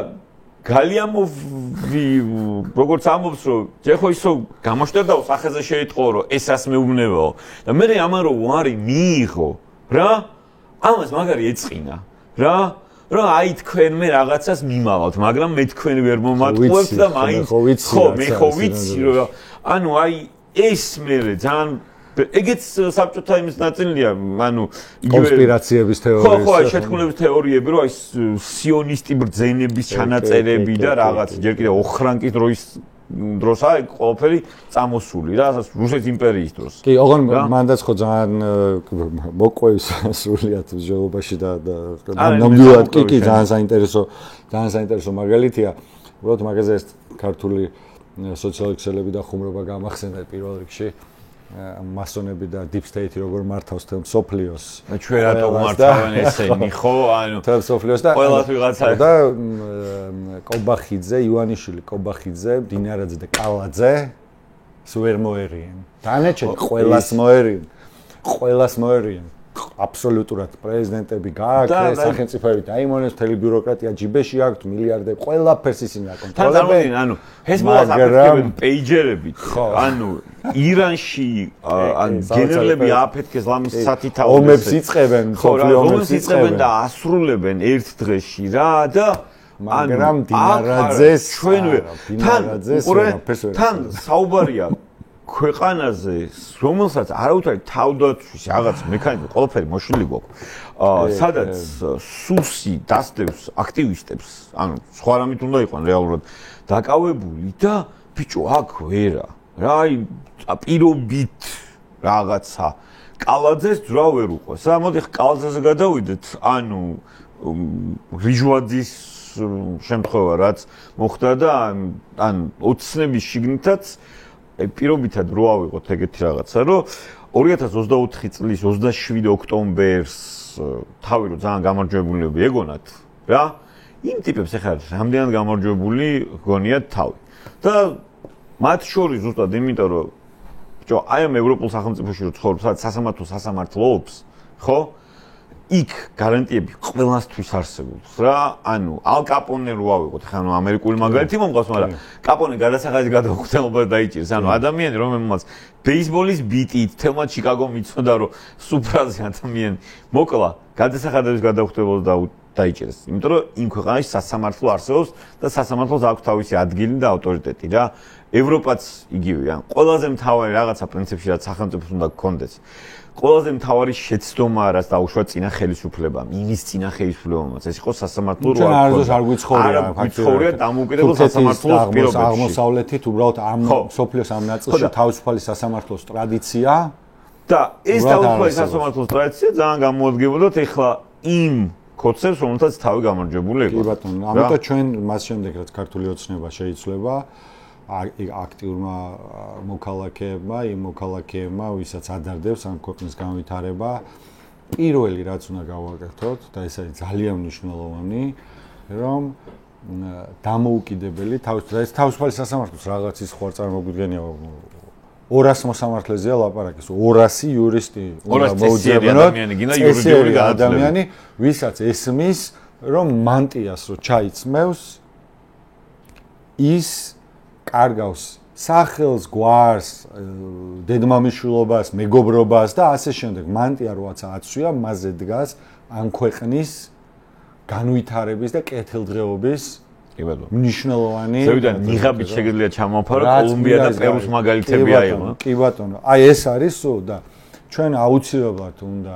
გალიამოვი როგორც ამბობს რომ ჯერ ისო გამოშტერდაო სახეზე შეიტყო რომ ესას მეუბნებაო და მე ამან რომ ვარი მიიღო რა ამას მაგარი ეწყინა რა რომ აი თქვენ მე რაღაცას მიმავალთ, მაგრამ მე თქვენ ვერ მომატყუებთ და მაინც ხო მე ხო ვიცი რომ ანუ აი ეს მე ძალიან ეგეც საბჭოთა იმის ნაწილია, ანუ კონსპირაციების თეორიის ხო შეთქმულების თეორიები რომ აი სიონისტი ბრძენების ჩანაწერები და რაღაც ჯერ კიდევ ოხრანკის დროს აი ყველაფერი წამოსული რა რუსეთის იმპერიის დროს. კი, ოღონ მანდაც ხო ძალიან მოყვევის სრულიად ჟეობაში და ნამდვილად კი ძალიან საინტერესო მაგალითია. უბრალოდ მაგაზე ეს ქართული სოციალექსელები და ხუმრობა გამახსენდა პირველ რიგში. მასონები და deep state-ი როგორ მართავს თელ სოფლიოს. ჩვენ რატო მართავენ ესენი ხო? ანუ თელ სოფლიოს და ყველას ვიღაცა და კობახიძე, ივანიშვილი, კობახიძე, დინარაძე და კალაძე სულ ვერ მოერიან. დანარჩენი ყველას მოერიან. აბსოლუტურად პრეზიდენტები გააქვს, სახელმწიფოები დაიმონეს, მთელი ბიუროკრატია ჯიბეში აქვს, მილიარდები, ყველაფერს ისინი აკონტროლებენ. ანუ ჰეზბოლას აფეთქებენ პეიჯერებით. ანუ ირანში ან გენერლები აფეთქეს ლამის სათითაოდ ომებს იწყებენ, ომებს იწყებენ და ასრულებენ ერთ დღეში რა და მაგრამ დინარაძეს თან საუბარია ქვეყანაზე, რომელსაც არავითარი თავდაცვის რაღაც მექანიზმი ყველაფერი მოშლილი გვაქვს. სადაც სუსი დასდევს აქტივისტებს, ანუ სხვა რამით უნდა იყვნენ რეალურად დაკავებული და ბიჭო აქ ვერა რა აი პირობით რაღაცა კალაძეს ძრა ვერ უყვეს რა მოდი კალაძეზე გადავიდეთ ანუ რიჟვაძის შემთხვევა რაც მოხდა და ან ოცნების შიგნითაც პირობითად რო ავიღოთ ეგეთი რაღაცა რომ 2024 წლის 27 ოქტომბერს თავი რო ძალიან გამარჯვებულები ეგონათ რა იმ ტიპებს ახლა რამდენად გამარჯვებული გონიათ თავი და მათ შორის ზუსტად იმიტომ რომ ბიჭო აი ამ ევროპულ სახელმწიფოში რო ცხოვრობ სადაც სასამართლოობს ხო იქ გარანტიები ყველასთვის არსებობს რა ანუ ალ კაპონე რო ავიღოთ ხა ნუ ამერიკული მაგალითი მომყავს მაგრამ კაპონე გადასახადის გადაუხდელობა დაიჭირს ანუ ადამიანი რომელმაც ბეისბოლის ბიტით თელმა ჩიკაგომ იცოდა რომ სუპრაზე ადამიანი მოკლა გადასახადების გადაუხდელობა დაიჭირს იმიტომ რომ იმ ქვეყანაში სასამართლო არსებობს და სასამართლოს აქვს თავისი ადგილი და ავტორიტეტი რა ევროპაც იგივეა ყველაზე მთავარი რაღაცა პრინციპში რაც სახელმწიფოს უნდა გქონდეს ყველაზე მთავარი შეცდომა რაც დაუშვა წინა ხელისუფლებამ იმის წინა ხელისუფლებამაც ეს იყო სასამართლო რო არ გვიცხოვრია ფაქტობრივად დამოუკიდებელ სასამართლოს პირობებში აღმოსავლეთით უბრალოდ ამ სოფლიოს ამ ნაწილში თავისუფალი სასამართლოს ტრადიცია და ეს თავისუფალი სასამართლოს ტრადიცია ძალიან გამოადგებოდათ ეხლა იმ კოცებს რომელთაც თავი გამარჯვებული იყო კი ბატონო ამიტომ ჩვენ მას შემდეგ რაც ქართული ოცნება შეიცვლება აქტიურმა მოქალაქეებმა, იმ მოქალაქეებმა, ვისაც ადარდებს ამ ქვეყნის განვითარება, პირველი რაც უნდა გავაკეთოთ და ეს არის ძალიან მნიშვნელოვანი, რომ დამოუკიდებელი თავისუფალი სასამართლოს რაღაც ის ხო წარმოგვიდგენია 200 მოსამართლეზეა ლაპარაკი, 200 იურისტი უნდა მოუძებნოთ, იურიდიული ადამიანი, ვისაც ესმის, რომ მანტიას რო ჩაიცმევს ის კარგავს სახელს, გვარს, დედმამიშვილობას, მეგობრობას და ასე შემდეგ. მანტია როაცა აცვია, მასზე დგას ამ ქვეყნის განვითარების და კეთილდღეობის მნიშვნელოვანი. ზევიდან ნიღაბით შეგიძლია ჩამოვფარო კოლუმბია და პერუს მაგალითები აიღო. კი ბატონო, აი ეს არის სულ და ჩვენ აუცილებლად უნდა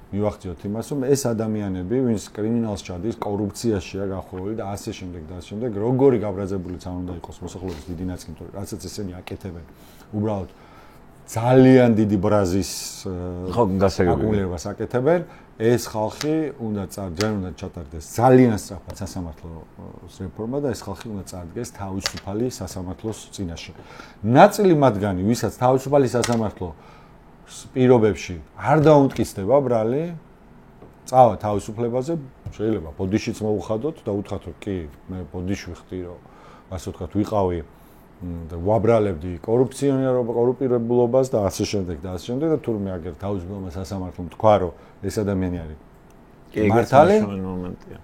მივახციოთ იმას, რომ ეს ადამიანები, ვინც კრიმინალს ჩადის, კორუფციაშია გახვეული და ასე შემდეგ და ასე შემდეგ, როგორი გაბრაზებულიც არ უნდა იყოს მოსახლეობის დიდი ნაწილი, თორე რასაც ესენი აკეთებენ, უბრალოდ ძალიან დიდი ბრაზის გასაგებობას აკეთებენ, ეს ხალხი უნდა უნდა ჩატარდეს ძალიან სწრაფად სასამართლოს რეფორმა და ეს ხალხი უნდა წარდგეს თავისუფალი სასამართლოს წინაშე. ნაწილი მათგანი, ვისაც თავისუფალი სასამართლო პირობებში არ დაუმტკიცდება ბრალი, წავა თავისუფლებაზე, შეიძლება ბოდიშიც მოუხადოთ და უთხრათ რომ კი, მე ბოდიში ვიხდი რომ ასე ვთქვათ, ვიყავი და ვაბრალებდი კორუფციონერობას და ასე შემდეგ და ასე შემდეგ და თურმე აგერ თავისუფლმა სასამართლომ თქვა რომ ეს ადამიანი არის მართალი მომენტია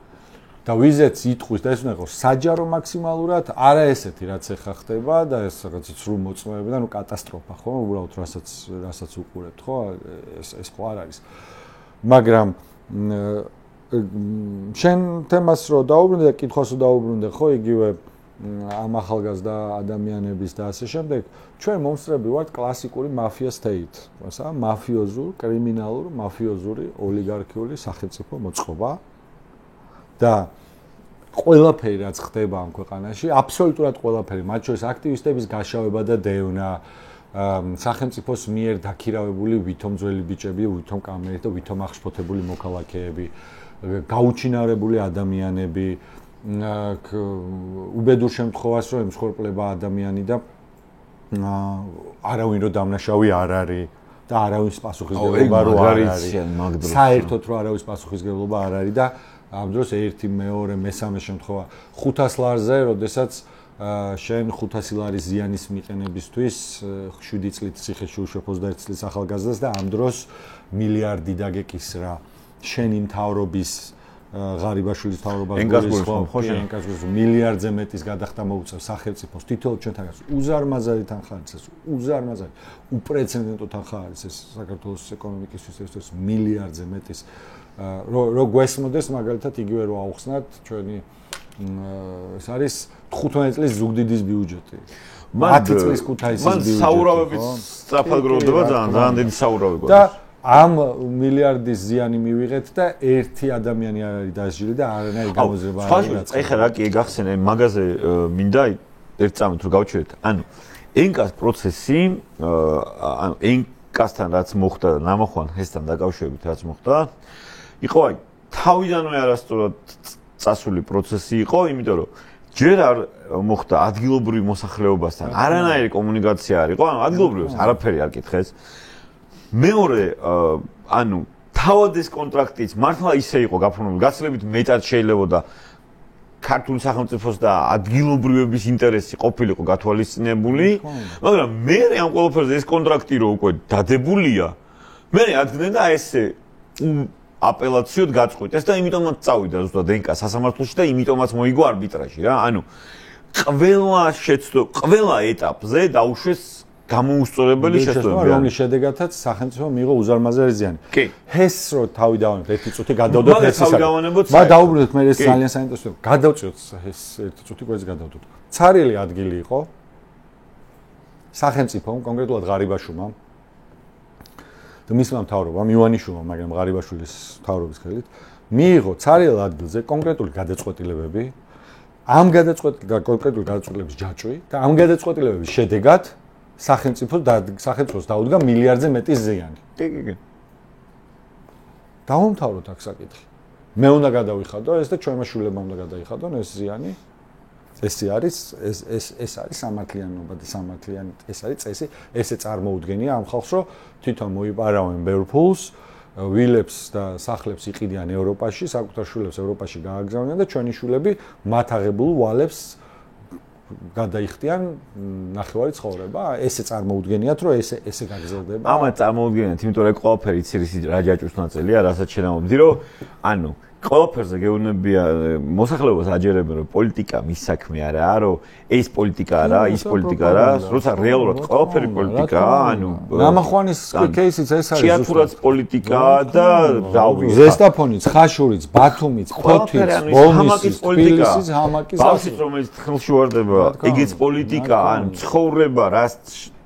და ვიზეც იტყვის და ეს უნდა იყოს საჯარო მაქსიმალურად, არა ესეთი რაც ეხა ხდება და ეს რაღაც სრულ მოწმეებიდან ნუ კატასტროფა ხო, უბრალოდ რასაც უყურებთ ხო, ეს ხო არ არის. მაგრამ შენ თემას რო დაუბრუნდე და კითხვას რო დაუბრუნდე ხო, იგივე ამ ახალგაზრდა ადამიანების და ასე შემდეგ, ჩვენ მომსწრები ვართ კლასიკური მაფია state, ასე მაფიოზურ, კრიმინალურ, მაფიოზური, ოლიგარქიული სახელმწიფო მოწყობა. და ყველაფერი რაც ხდება ამ ქვეყანაში, აბსოლუტურად ყველაფერი, მათ შორის აქტივისტების გაშავება და დევნა, სახელმწიფოს მიერ დაქირავებული ვითომ ძველი ბიჭები, ვითომ კამერით და ვითომ აღშფოთებული მოქალაქეები, გაუჩინარებული ადამიანები, უბედურ შემთხვევას რომ ემსხვერპლება ადამიანი და არავინ რო დამნაშავე არ არის და არავის პასუხისმგებლობა რო არ არის. საერთოდ რო არავის პასუხისმგებლობა არ არის და ამ დროს ერთი, მეორე, მესამე შემთხვევა 500 ლარზე, როდესაც შენ 500 ლარის ზიანის მიყენებისთვის 7 წლით ციხეში უშვებ 21 წლის ახალგაზრდას და ამ დროს მილიარდი დაგეკისრა შენი მთავრობის ღარიბაშვილის მთავრობას ენკასგურის მილიარდზე მეტის გადახდა მოუწევს სახელმწიფოს თითოეულ ჩვენთანაც უზარმაზარი თანხა არის ეს უზარმაზარი უპრეცედენტო თანხა არის ეს საქართველოს ეკონომიკისთვის ეს მილიარდზე მეტის რო გვესმოდეს მაგალითად იგივე რო აუხსნათ ჩვენი ეს არის 15 წლის ზუგდიდის ბიუჯეტი 10 წლის ქუთაისის ბიუჯეტი მან საურავებით სწრაფად გროვდება ძალიან დიდი საურავი და ამ მილიარდის ზიანი მივიღეთ და ერთი ადამიანი არ არის დასჯილი და არანაირი გამოზრება არ არის. ეხლა რა კი გახსენე მაგაზე მინდა ერთ წამით რო გავჩერდეთ, ანუ ენკას პროცესი, ანუ ენკასთან რაც მოხდა და ნამოხვან ჰესთან დაკავშირებით რაც მოხდა, იყო აი თავიდანვე არასწორად წასული პროცესი იყო, იმიტომ რომ ჯერ არ მოხდა ადგილობრივ მოსახლეობასთან არანაირი კომუნიკაცია არ იყო, ანუ ადგილობრივებს არაფერი არ კითხეს. მეორე, ანუ თავად ეს კონტრაქტიც მართლა ისე იყო გაფორმებული, გაცილებით მეტად შეიძლებოდა ქართული სახელმწიფოს და ადგილობრივების ინტერესი ყოფილიყო გათვალისწინებული, მაგრამ მე ამ ყველაფერზე ეს კონტრაქტი რო უკვე დადებულია, მე ადგენენ და ესე აპელაციოდ გაწყვიტეს და იმიტომაც წავიდა ზუსტად ენკა სასამართლოში და იმიტომაც მოიგო არბიტრაჟი რა. ანუ ყველა ეტაპზე დაუშვეს გამოუსწორებელი შეცდომები, რომლის შედეგადაც სახელმწიფომ მიიღო უზარმაზარი ზიანი. ჰეს რო თავი დავანებთ ერთი წუთი გადავდოთ ჰესის. მაგრამ დაუბრუნდეთ მე ეს ძალიან საინტერესოა. გადავწიოთ ჰეს ერთი წუთი კვეთს გადავდოთ. ცარიელი ადგილი იყო სახელმწიფომ, კონკრეტულად ღარიბაშვილმა და მისმა მთავრობამ, ივანიშვილმა, მაგრამ ღარიბაშვილის მთავრობის ხელით მიიღო ცარიელ ადგილზე კონკრეტული გადაწყვეტილებები, ამ კონკრეტული გადაწყვეტილების ჯაჭვი და ამ გადაწყვეტილებების შედეგად სახელმწიფოს დაუდგა მილიარდზე მეტი ზიანი. კი. დავუმთავროთ აქ საკითხი. მე უნდა გადავიხადო ეს და ჩვენმა შვილებმა უნდა გადაიხადონ ეს ზიანი. ეს არის სამართლიანობა და სამართლიანი ეს არის წესი, ესე წარმოუდგენია ამ ხალხს, რომ თვითონ მოიპარავენ ბევრ ფულს, ვილებს და სახლებს იყიდიან ევროპაში, საკუთარ შვილებს ევროპაში გააგზავნიან და ჩვენი შვილები მათ აღებულ ვალებს გადაიხდიან ნახევარი ცხოვრება. ესე წარმოუდგენიათ, რომ ესე გაგრძელდება. ამათ წარმოუდგენიათ, იმიტომ რომ ყველაფერი ცირის რა ჯაჭვის ნაწილია, რასაც შენამობდი, რომ ანუ ყველაფერზე გეუბნებია მოსახლეობას აჯერებენ რომ პოლიტიკა მის საქმე არაა, რომ ეს პოლიტიკა არა, ის პოლიტიკა არა, როცა რეალურად ყველაფერი პოლიტიკაა, ანუ ნამახვანის кейსიც ეს არის ჭიათურაც პოლიტიკაა და რავი. ზესტაფონიც, ხაშურიც, ბათუმიც, ფოთიც, ბოლნისიც, თბილისიც, ჰამაკის ბავშვიც რომელიც თხილში ვარდება, იგიც პოლიტიკა, ან ცხოვრება, რაც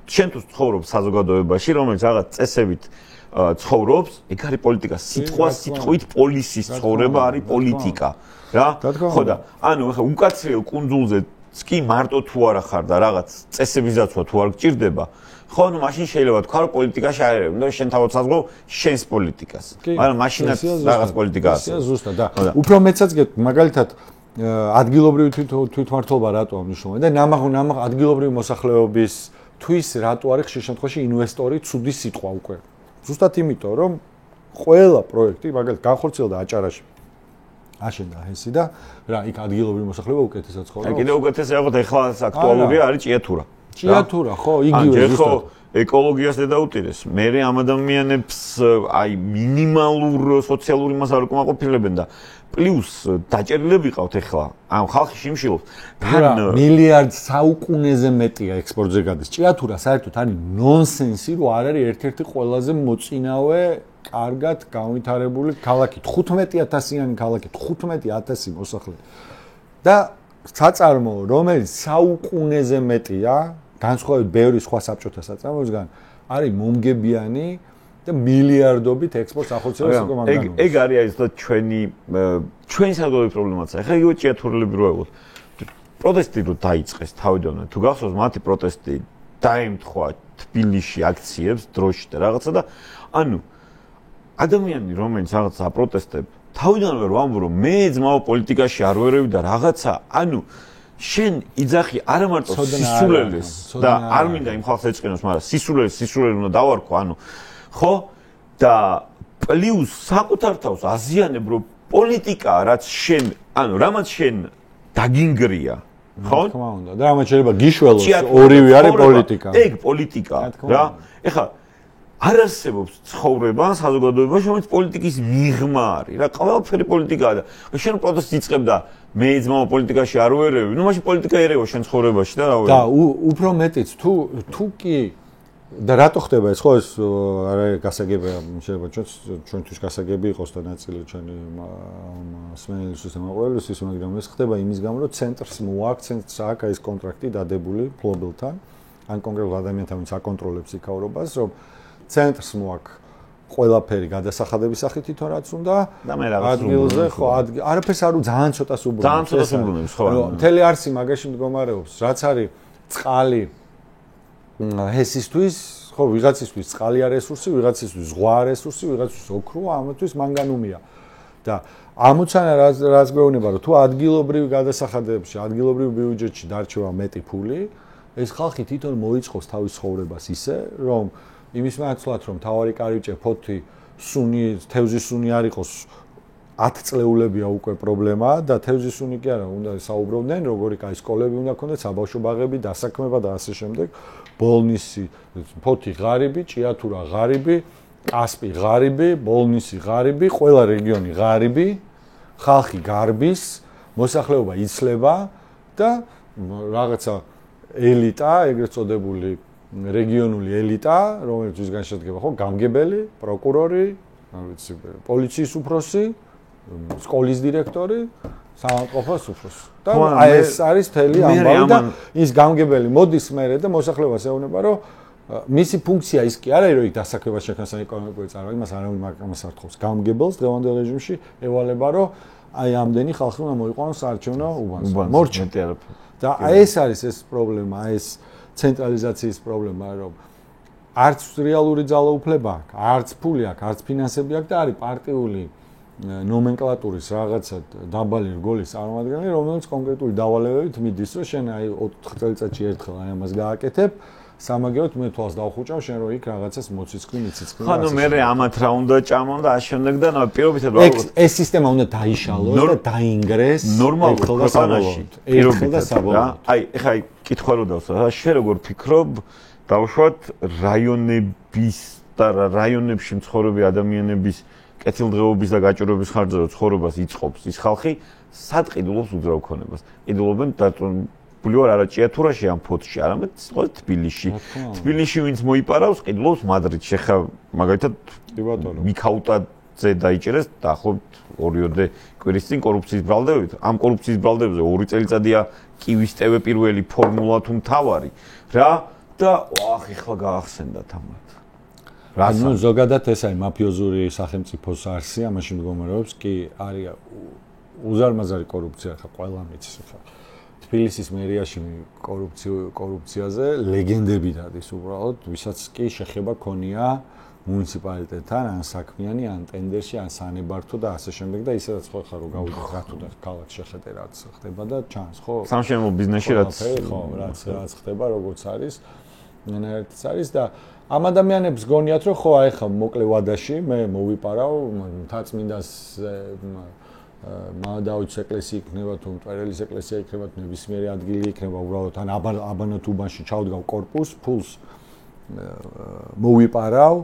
შენთვის ცხოვრობს საზოგადოებაში, რომელიც რაღაც წესებით ცხოვრობს, ეგ არის პოლიტიკა. სიტყვით პოლისის ცხოვრება არის პოლიტიკა, რა? ხო და ანუ ახლა უკაცრიელ კუნძულზე კი მარტო თუ არა ხარ და რაღაც წესების დაცვა თუ არ გჭირდება, ხო, ანუ მაშინ შეიძლება თქვა რომ პოლიტიკაში არ არის, და შენ თავად საზღვაო შენს პოლიტიკას. მაგრამ მაშინაც რაღაც პოლიტიკაა. ზუსტად და უფრო მეცაც გეტყვი, მაგალითად ადგილობრივი თვითმმართველობა რატოა მნიშვნელოვანი და ნამაღ ადგილობრივი მოსახლეობის თვის რატო არის ხშირ შემთხვევაში ინვესტორი ცუდი სიტყვა უკვე. ზუსტად იმიტომ, რომ ყველა პროექტი, მაგალითად, განხორციელდა აჭარაში. აშენდა ჰესი და რა, იქ ადგილობრივი მოსახლეობა უკეთესად ცხოვრობს. კიდევ უკეთესი აღოთ ახლა აქტუალურია არის ჭიათურა. ჭიათურა, ხო, იგივე ზუსტად. ეკოლოგიას დედაუტირეს. მე ამ ადამიანებს აი მინიმალურ სოციალური მასალას არ უკმაყოფილებენ და პლუს დაჭერილები ყავთ ახლა. ამ ხალხი შიმშილობს. თან მილიარდ საუკუნეზე მეტია ექსპორტზე გადის. ჭიათურა საერთოდ არის ნონსენსი, რომ არ არის ერთ-ერთი ყველაზე მოწინავე კარგად განვითარებული ქალაქი, 15,000-იანი ქალაქი, 15,000 მოსახლე. და საწარმოო, რომელიც საუკუნეზე მეტია, განსხვავებით ბევრი სხვა საბჭოთა საწარმოებისგან, არის მომგებიანი და მილიარდობით ექსპორტს ახორციელებს კომანდანტი. ეგ არის აი ზუსტად ჩვენი საზოგადოების პრობლემაც. ახლა იგივე ჭიათურელები რო აიღოთ. პროტესტი რო დაიწყეს თავიდანვე, თუ გახსოვს მათი პროტესტი დაემთხვა თბილისში აქციებს დროში და რაღაცა და ანუ ადამიანი რომელიც რაღაცა აპროტესტებ თავიდანვე რო ამბობ რომ მე ძმაო პოლიტიკაში არ ვერევი და რაღაცა ანუ შენ იძახი არა მარტო სისულელეს და არ მინდა იმ ხალხს ეწყინოს, მაგრამ სისულელი უნდა დავარქვა, ანუ ხო და პლუს საკუთარ თავს აზიანებ რომ პოლიტიკა რაც შენ ანუ რამაც შენ დაგინგრია ხო? თქმა უნდა. და რამაც შეიძლება გიშველოს ორივე არის პოლიტიკა. ეგ პოლიტიკაა რა. ეხლა არ არსებობს ცხოვრება საზოგადოებაში, რომელიც პოლიტიკის მიღმა არის. რა, ყველაფერი პოლიტიკაა და შენ პროტესტს იწყებ და მე ძმაო პოლიტიკაში არ ვერევი. ნუ მაშინ პოლიტიკა ერევა შენ ცხოვრებაში და რა ვერევი. და უფრო მეტიც თუ კი და რატო ხდება ეს ხო ეს არა გასაგებია შეიძლება ჩვენთვის გასაგები იყოს და ნაწილი ჩვენი სმენელისთვის და მაყურებლისთვის, მაგრამ ეს ხდება იმის გამო რომ ცენტრს მოაქცენტს აქ ეს კონტრაქტი დადებული ფლობელთან ან კონკრეტულ ადამიანთან ვინც აკონტროლებს იქაურობას რომ ცენტრს მოაქ ყველაფერი გადასახადების სახით თვითონ რაც უნდა და მე რაღაც ადგილზე ხო არაფერს არ ძალიან ცოტას უბრუნებს. ძალიან ცოტას უბრუნებს ხო. მთელი არსი მაგაში მდგომარეობს, რაც არის წყალი ჰესისთვის, ხო, ვიღაცისთვის წყალი არის რესურსი, ვიღაცისთვის ზღვა არის რესურსი, ვიღაცისთვის ოქროა, ამათთვის მანგანუმია. და ამოცანა რაც გვეუბნება, რომ თუ ადგილობრივ გადასახადებში, ადგილობრივ ბიუჯეტში დარჩება მეტი ფული, ეს ხალხი თვითონ მოიწყოს თავის ცხოვრებას ისე, რომ იმის მაცვლად, რომ თავარი კარიბჭე, ფოთი, სუნი, თევზის სუნი არ იყოს 10 წლეულებია უკვე პრობლემა და თევზის სუნი კი არა, უნდა საუბრობდნენ, როგორი კაი სკოლები უნდა ქონდეთ, საბავშვო ბაღები, დასაქმება და ასე შემდეგ. ბოლნისი, ფოთი ღარიბი, ჭიათურა ღარიბი, კასპი ღარიბი, ბოლნისი ღარიბი, ყველა რეგიონი ღარიბი, ხალხი გარბის, მოსახლეობა იცლება და რაღაცა ელიტა, ეგრეთ წოდებული რეგიონული ელიტა, რომელიც ისგან შედგება, ხო, გამგებელი, პროკურორი, არ ვიცი, პოლიციის უფროსი, სკოლის დირექტორი, სამართლყოფოს უფროსი. და ეს არის მთელი ამბავი და ის გამგებელი მოდის მერე და მოსახლეობას ეუბნება, რომ მისი ფუნქცია ის კი არა, რომ იქ დასაქმებას შექმნას ეკონომიკური წარმოება, იმას არავინ მაგას არ თხოვს. გამგებელს დღევანდელ რეჟიმში ევალება, რომ აი ამდენი ხალხი უნდა მოიყვანოს საარჩევნო უბანს. მორჩა. და ეს არის ეს პრობლემა, ეს ცენტრალიზაციის პრობლემა, რომ არც რეალური ძალაუფლება აქვს, არც ფული აქვს, არც ფინანსები აქვს და არის პარტიული ნომენკლატურის რაღაცა დაბალი რგოლის წარმომადგენელი, რომელიც კონკრეტული დავალებებით მიდის, რომ შენ აი 4 წელიწადში ერთხელ აი ამას გააკეთებ, სამაგეროდ მე თვალს დავხუჭავ შენ რომ იქ რაღაცას მოციცხვი მიციცხვი. ხო, ნუ მე ამათ რა უნდა ჭამონ და ამ შემდეგ და პირობითად ეს სისტემა უნდა დაიშალოს და დაინგრეს ნორმალურ ქვეყანაში. ერთხელ და საბოლოოდ. აი, ეხლა კითხვა რო დავსვა, შენ როგორ ფიქრობ, დავუშვათ რაიონების და რაიონებში მცხოვრები ადამიანების კეთილდღეობის და გაჭირვების ხარჯზე რო ცხოვრებას იწყობს ის ხალხი, სად ყიდულობს უძრავ ქონებას. ყიდულობენ ბულიوار არა ჭიათურაში ამ ფოთში, არამედ სწორედ თბილისში. თბილისში ვინც მოიპარავს, ყიდულობს მადრიდში. ხა მაგალითად მიქაუტაძე დაიჭერეს დაახლოებით 2-3 კვირის წინ კორუფციის ბრალდებებით. ამ კორუფციის ბრალდებებზე 2 წელიწადია კივის ტევ პირველი ფორმულა თუ მთავარი. რა და ვახ ეხლა გაახსენდათ ამათ. ანუ ზოგადად ეს არის მაფიოზური სახელმწიფოს არსი, ამაში მდგომარეობს კი არის უზარმაზარი კორუფცია, ხა ყველა მიცის ხა. თბილისის მერიაში კორუფციაზე ლეგენდები დადის უბრალოდ, ვისაც კი შეხება ქონია მუნიციპალიტეტთან, ან საქმიანი, ან ტენდერში, ან სანებართო და ასე შემდეგ და ისედაც ხო ხარ რომ გავიდეთ რა თუ და ქალაქ შეხედე რაც ხდება და ჩანს, ხო? სამშენებლო ბიზნესში რაც ხო, რაც ხდება, როგორც არის, ნაერთიც არის და ამ ადამიანებს გონიათ რომ ხო აი ხა მოკლე ვადაში მე მოვიპარავ მთაწმინდას მადაუჩ ეკლესია იქნება თუ მწერლის ეკლესია იქნება თუ ნებისმიერი ადგილი იქნება უბრალოდ ან აბანოთ უბანში ჩავდგავ корпуს ფულს მოვიპარავ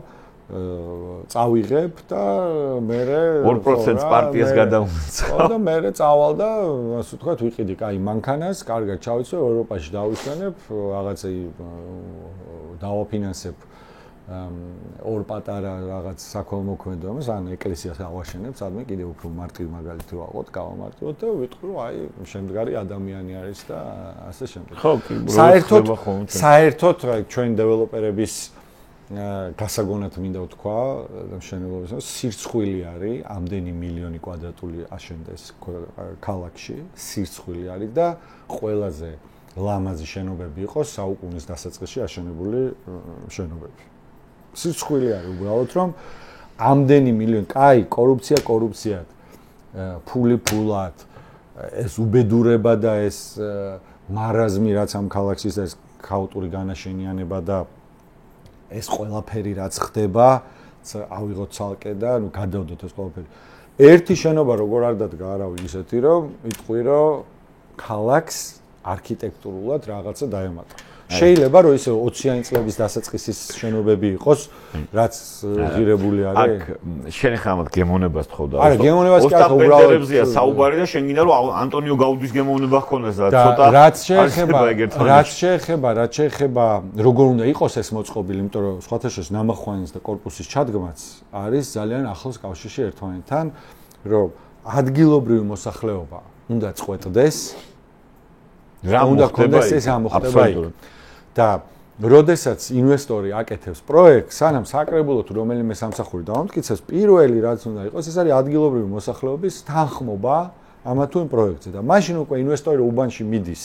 წავიღებ და მე 2% პარტიას გადავუწყავ და მე წავალ და ასე ვთქვათ ვიყიდი კაი მანქანას კარგად ჩავიცვე ევროპაში დავისვენებ რაღაცა დავაფინანსებ ორ პატარა რაღაც საქველმოქმედოებას ან ეკლესიას ავაშენებ, სადმე კიდევ უფრო მარტივ მაგალითი ვაყოთ, გავამარტივოთ და ვიტყვი რომ აი შემდგარი ადამიანი არის და ასე შემდეგ. ხო, საერთოდ ჩვენ დეველოპერების გასაგონად მინდა ვთქვა, მშენებლობის სირცხვილი არის, ამდენი მილიონი კვადრატული აშენდეს ქალაქში, სირცხვილი არის და ყველაზე ლამაზი შენობები იყოს საუკუნის დასაწყისში აშენებული შენობები. სირცხვილი არის უბრალოდ რომ ამდენი მილიონი, კაი, კორუფციად, ფული ფულად, ეს უბედურება და ეს მარაზმი რაც ამ ქალაქში ის ქაოტური განაშენიანება და ეს ყველაფერი რაც ხდება, ავიღოთ ცალკე და ნუ გადავდოთ ეს ყველაფერი. ერთი შენობა როგორ არ დადგა არავინ ისეთი რომ იტყვი რომ ქალაქს არქიტექტურულად რაღაცა დაემატა. შეიძლება რომ ისე 20-იანი წლების დასაწყისის შენობები იყოს, რაც ღირებული არის. აქ შენ ხა ამათ გემოვნებას თხოვდა. არა, გემოვნებას კი არ უბრალოდ საუბარი და შენ გინდა რომ ანტონიო გაუდის გემოვნება ჰქონდეს და ცოტა რაც შეეხება როგორ უნდა იყოს ეს მოწყობილი, იმიტომ რომ სხვათა შორის ნამახვანის და корпуსის ჩადგმაც არის ძალიან ახლოს კავშირში ერთმანეთთან, რომ ადგილობრივი მოსახლეობა უნდა წყვეტდეს რა უნდა კონდეს ეს ამოხდება იქ და როდესაც ინვესტორი აკეთებს პროექტს, სანამ საკრებულო თუ რომელიმე სამსახური დაამტკიცებს, პირველი რაც უნდა იყოს, ეს არის ადგილობრივი მოსახლეობის თანხმობა ამა თუ იმ პროექტზე და მაშინ უკვე ინვესტორი უბანში მიდის.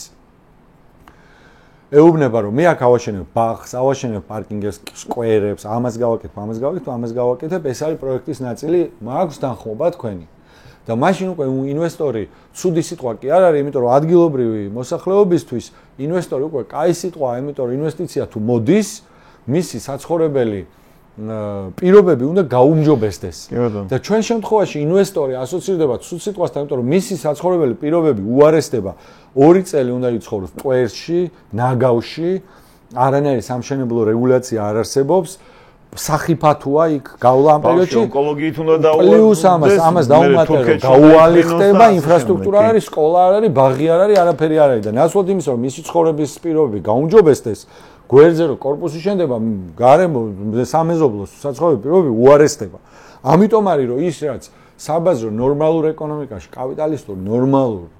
ეუბნება რომ მე აქ ავაშენებ ბაღს, ავაშენებ პარკინგებს, სკვერებს, ამას გავაკეთებ, ამას გავაკეთებ, ეს არის პროექტის ნაწილი, მაქვს თანხმობა თქვენი. და მაშინ უკვე ინვესტორი ცუდი სიტყვა კი არ არის, იმიტომ რომ ადგილობრივი მოსახლეობისთვის ინვესტორი უკვე კაი სიტყვაა, იმიტომ რომ ინვესტიცია თუ მოდის, მისი საცხოვრებელი პირობები უნდა გაუმჯობესდეს. და ჩვენ შემთხვევაში ინვესტორი ასოცირდება ცუდ სიტყვასთან, იმიტომ რომ მისი საცხოვრებელი პირობები უარესდება. 2 წელი უნდა იცხოვროს სკვერში, ნაგავში, არანაირი სამშენებლო რეგულაცია არ არსებობს. სახიფათოა იქ გავლა ამ პერიოდში ონკოლოგიით უნდა დაუვალდეს პლუს ამას დაუმატებელ გაუვალი ხდება ინფრასტრუქტურა არ არის სკოლა არ არის ბაღი არ არის არაფერი არ არის და ნაცვლად იმის რომ მისი ცხოვრების პირობები გაუმჯობესდეს გვერდზე რომ კორპუსი შენდება გარემო სამეზობლოს საცხოვრებელი პირობები უარესდება ამიტომ არის რომ ის რაც საბაზრო ნორმალურ ეკონომიკაში კაპიტალისტურ ნორმალურ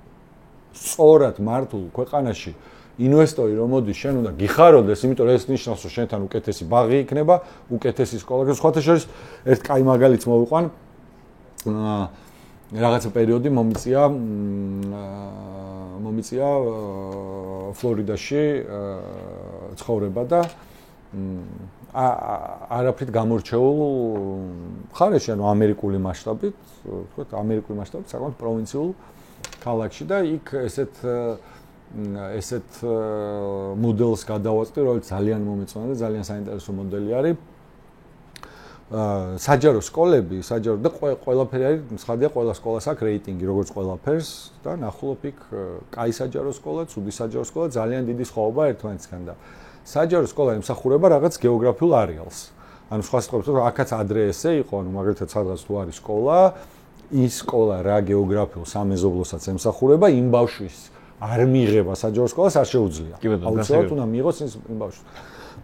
სწორად მართულ ქვეყანაში ინვესტორი რომ მოდის შენ უნდა გიხაროდეს, იმიტომ რომ ეს ნიშნავს რომ შენთან უკეთესი ბაღი იქნება, უკეთესი სკოლა. სხვათა შორის ერთ კაი მაგალითს მოვიყვან. რაღაცა პერიოდი მომიწია ფლორიდაში ცხოვრება და არაფრით გამორჩეულ ხარეში, ანუ ამერიკული მასშტაბით, ვთქვათ, ამერიკული მასშტაბით, საკმაოდ პროვინციულ ქალაქში და იქ ესეთ მოდელს გადავაწყვეტ, რომელიც ძალიან მომეწონა და ძალიან საინტერესო მოდელი არის. საჯარო სკოლები, საჯარო და ყველაფერი არის, მსხადია ყველა სკოლას აქვს რეიტინგი, როგორც ყველაფერს და ნახულობ იქ კაი საჯარო სკოლა, ცუდი საჯარო სკოლა, ძალიან დიდი სხვაობა ერთმანეთისგან და საჯარო სკოლა ემსახურება რაღაც გეოგრაფიულ არეალს. ანუ სხვა სიტყვებით ვთქვათ, აქაც ადრე ესე იყო, ანუ მაგალითად სადღაც თუ არის სკოლა, ის სკოლა რა გეოგრაფიულ სამეზობლოსაც ემსახურება იმ ბავშვის არ მიიღება საჯარო სკოლას არ შეუძლია. აუცილებლად უნდა მიიღოს ის ბავშვი.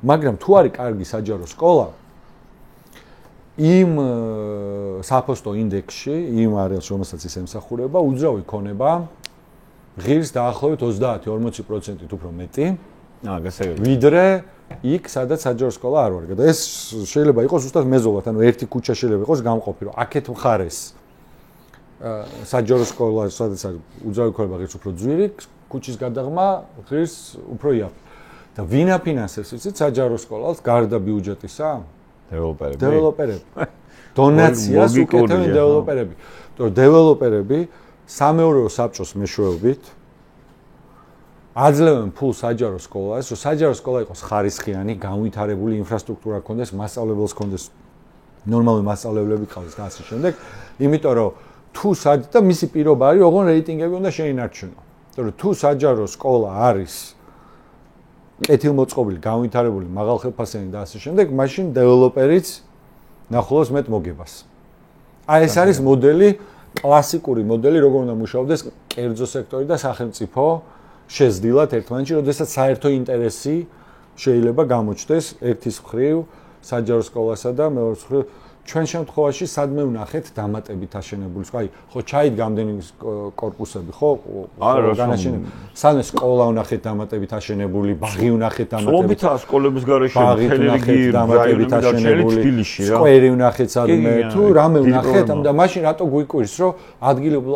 მაგრამ თუ არის კარგი საჯარო სკოლა, იმ საფოსტო ინდექსში, იმ არეალში, რომელსაც ის ემსახურება, უძრავი ქონება ღირს დაახლოებით 30-40%-ით უფრო მეტი. გასაგებია. ვიდრე იქ, სადაც საჯარო სკოლა არ ვარგა და ეს შეიძლება იყოს ზუსტად მეზობლად, ანუ ერთი ქუჩა შეიძლება იყოს გამყოფი, რომ აქეთ მხარეს საჯარო სკოლა, სადაც უძრავი ქონება ღირს უფრო ძვირი, ქუჩის გადაღმა ღირს უფრო იაფი. და ვინ აფინანსებს იცით საჯარო სკოლას გარდა ბიუჯეტისა? დეველოპერები. დონაციას უკეთებენ დეველოპერები. თორე დეველოპერები სამეურვეო საბჭოს მეშვეობით აძლევენ ფულს საჯარო სკოლას, რომ საჯარო სკოლა იყოს ხარისხიანი, განვითარებული ინფრასტრუქტურა ჰქონდეს, მასწავლებლებს ჰქონდეს, ნორმალური მასწავლებლები ყავდეს და ასე შემდეგ. იმიტომ რომ თუ და მისი პირობა არის, ოღონ რეიტინგები უნდა შეინარჩუნო. იმიტომ რომ თუ საჯარო სკოლა არის კეთილმოწყობილი, განვითარებული, მაღალხელფასიანი და ასე შემდეგ, მაშინ დეველოპერიც ნახულობს მეტ მოგებას. აი ეს არის მოდელი, კლასიკური მოდელი, როგორ უნდა მუშაობდეს კერძო სექტორი და სახელმწიფო შეზრდილად ერთმანეთში, როდესაც საერთო ინტერესი შეიძლება გამოჩნდეს ერთის მხრივ საჯარო სკოლასა და მეორეს მხრივ ჩვენ შემთხვევაში სადმე ვნახეთ დამატებით აშენებული სკოლა. აი, ხო ჩაით გამდენი კორპუსები, ხო? განაშენებული. სანე სკოლა ვნახეთ დამატებით აშენებული, ბაღი ვნახეთ დამატებით. ცნობითა სკოლების გარეშე თელევიზიი დამატებით აშენებული, სკვერი ვნახეთ სადმე, თუ რამე ვნახეთ, და მაშინ რატო გვიკვირს, რომ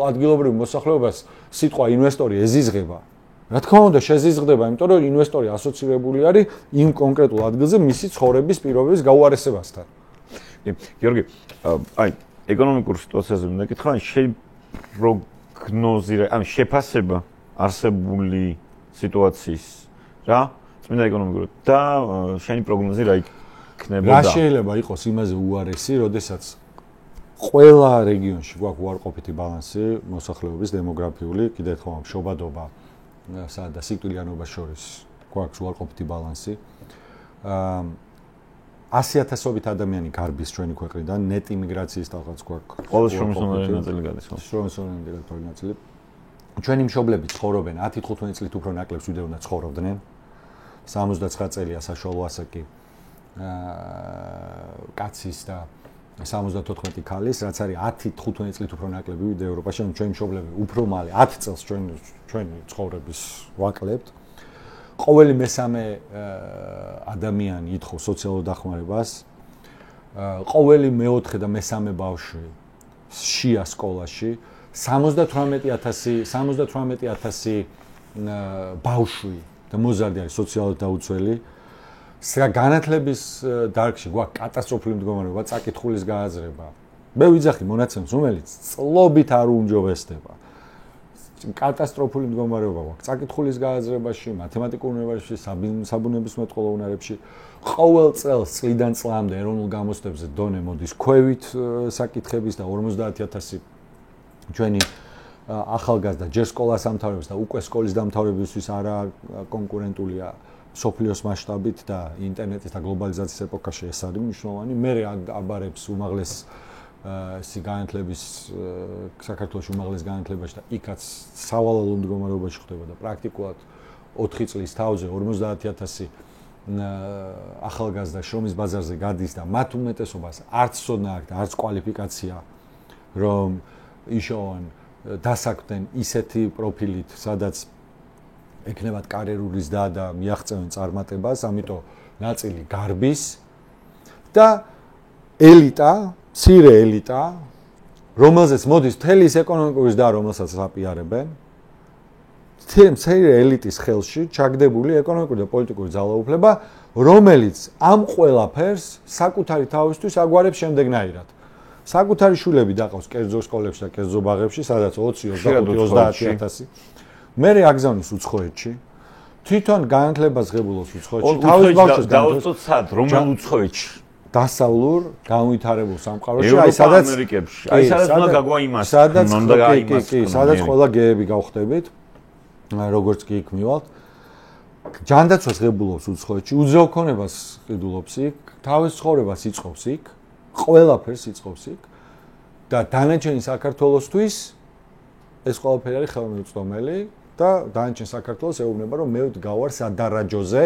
ადგილობრივ მოსახლეობას სიტყვა ინვესტორი ეზიზღება? რა თქმა უნდა, შეზიზღდება, იმიტომ რომ ინვესტორი ასოცირებული არის იმ კონკრეტულ ადგილზე მისი ცხოვრების პირობების გაუარესებასთან. გიორგი, აი, ეკონომიკურ სიტუაციაზე მინდა კითხვა, პროგნოზირება, ანუ შეფასება არსებული სიტუაციის რა, წმინდა ეკონომიკურად და შენი პროგნოზი რა იქნება და რა შეიძლება იყოს იმაზე უარესი, როდესაც ყველა რეგიონში გვაქვს უარყოფითი ბალანსი მოსახლეობის დემოგრაფიული, კიდევ ერთხელ მშობადობა და სიკვდილიანობა შორის გვაქვს უარყოფითი ბალანსი. 100,000-ობით ადამიანი გარბის ჩვენი ქვეყნიდან, ნეტ იმიგრაციის თალღაც გვაქვს. ყველა შრომისმოყვარე ნაწილი გადის, ხო? შრომისმოყვარე ნაწილი. ჩვენი მშობლები ცხოვრობენ 10-15 წლით უფრო ნაკლებს, ვიდრე უნდა ცხოვრობდნენ. 79 წელია საშუალო ასაკი კაცის და 74 ქალის, რაც არის 10-15 წლით უფრო ნაკლები ვიდრე ევროპაში, ანუ ჩვენი მშობლები უფრო მალე 10 წელს ჩვენი ცხოვრების ვაკლებთ. ყოველი მესამე ადამიანი ითხოვს სოციალურ დახმარებას. ყოველი მეოთხე და მესამე ბავშვი შია სკოლაში 78,000 ბავშვი და მოზარდი არის სოციალურად დაუცველი. განათლების დარგში გვაქვს კატასტროფული მდგომარეობა, წაკითხulis გააზრება. მე ვიძახი მონაცემს, რომელიც წლობით არ უმჯობესდება. კატასტროფული მდგომარეობა გვაქვს წაკითხulis გააზრებაში, მათემატიკურ უნივერსიტეტში, საბუნებისმეტყველო უნარებში. ყოველ წელს წლიდან წლამდე ეროვნულ გამოცდებზე დონე მოდის ქვევით საკითხების და 50,000 ჩვენი ახალგაზრდა ჯერ სკოლას ამთავრებს და უკვე სკოლის დამთავრებისთვის არა კონკურენტულია სოფლიოს მასშტაბით და ინტერნეტის და გლობალიზაციის ეპოქაში ეს არის მნიშვნელოვანი. მე აბარებს უმაღლეს განათლების საქართველოს უმაღლეს განათლებაში და იქაც სავალალო მდგომარეობაში ხდება და პრაქტიკულად 4 წლის თავზე 50,000 ახალგაზრდა შრომის ბაზარზე გადის და მათ უმეტესობას არც ცოდნა აქვს და არც კვალიფიკაცია რომ იშოვან დასაქმდნენ ისეთი პროფილით, სადაც ეკნებათ კარიერული ზრდა და მიაღწევენ წარმატებას, ამიტომ ნაწილი გარბის და ელიტა, მცირე ელიტა, რომელზეც მოდის მთელი ის ეკონომიკური ზრდა, რომელსაც აპიარებენ, მცირე ელიტის ხელში ჩაგდებული ეკონომიკური და პოლიტიკური ძალაუფლება, რომელიც ამ ყველაფერს საკუთარი თავისთვის აგვარებს შემდეგნაირად. საკუთარი შვილები დაყავს კერძო სკოლებში და კერძო ბაღებში, სადაც 20-30,000 მე აგზავნის უცხოეთში, თვითონ განათლებას ღებულობს უცხოეთში, თავის ბავშვს დაუწოთ სად, რომელ უცხოეთში? დასავლურ, განვითარებულ სამყაროში, აი სადაც ამერიკებში, აი სადაც უნდა გაგვაიმას, სადაც ყველა გეები გავხდებით, როგორც კი იქ მივალთ. ჯანდაცვას ღებულობს უცხოეთში, უძრავქონებას ყიდულობს იქ, თავის ცხოვრებას იწყობს იქ, ყველაფერს იწყობს იქ და დანარჩენი საქართველოსთვის ეს ყველაფერი არის ხელმიუწვდომელი და დანარჩენ საქართველოს ეუბნება რომ მე ვდგავარ სადარაჯოზე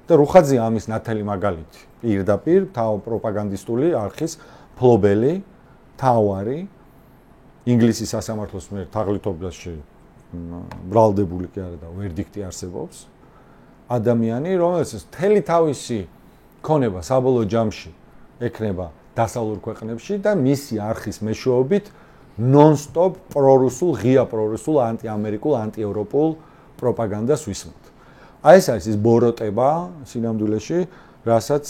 და რუხაძე ამის ნათელი მაგალითი პირდაპირ პროპაგანდისტული არხის ფლობელი თავარი ინგლისის სასამართლოს მიერ თაღლითობაში ბრალდებული კი არა და ვერდიქტი არსებობს ადამიანი რომელიც მთელი თავისი ქონება საბოლოო ჯამში ეკნება დასავლურ ქვეყნებში და მისი არხის მეშვეობით non-stop პრორუსულ, ღია პრორუსულ, ანტიამერიკულ, ანტიევროპულ პროპაგანდას ვისმოთ. აი ეს არის ის ბოროტება სინამდვილეში, რასაც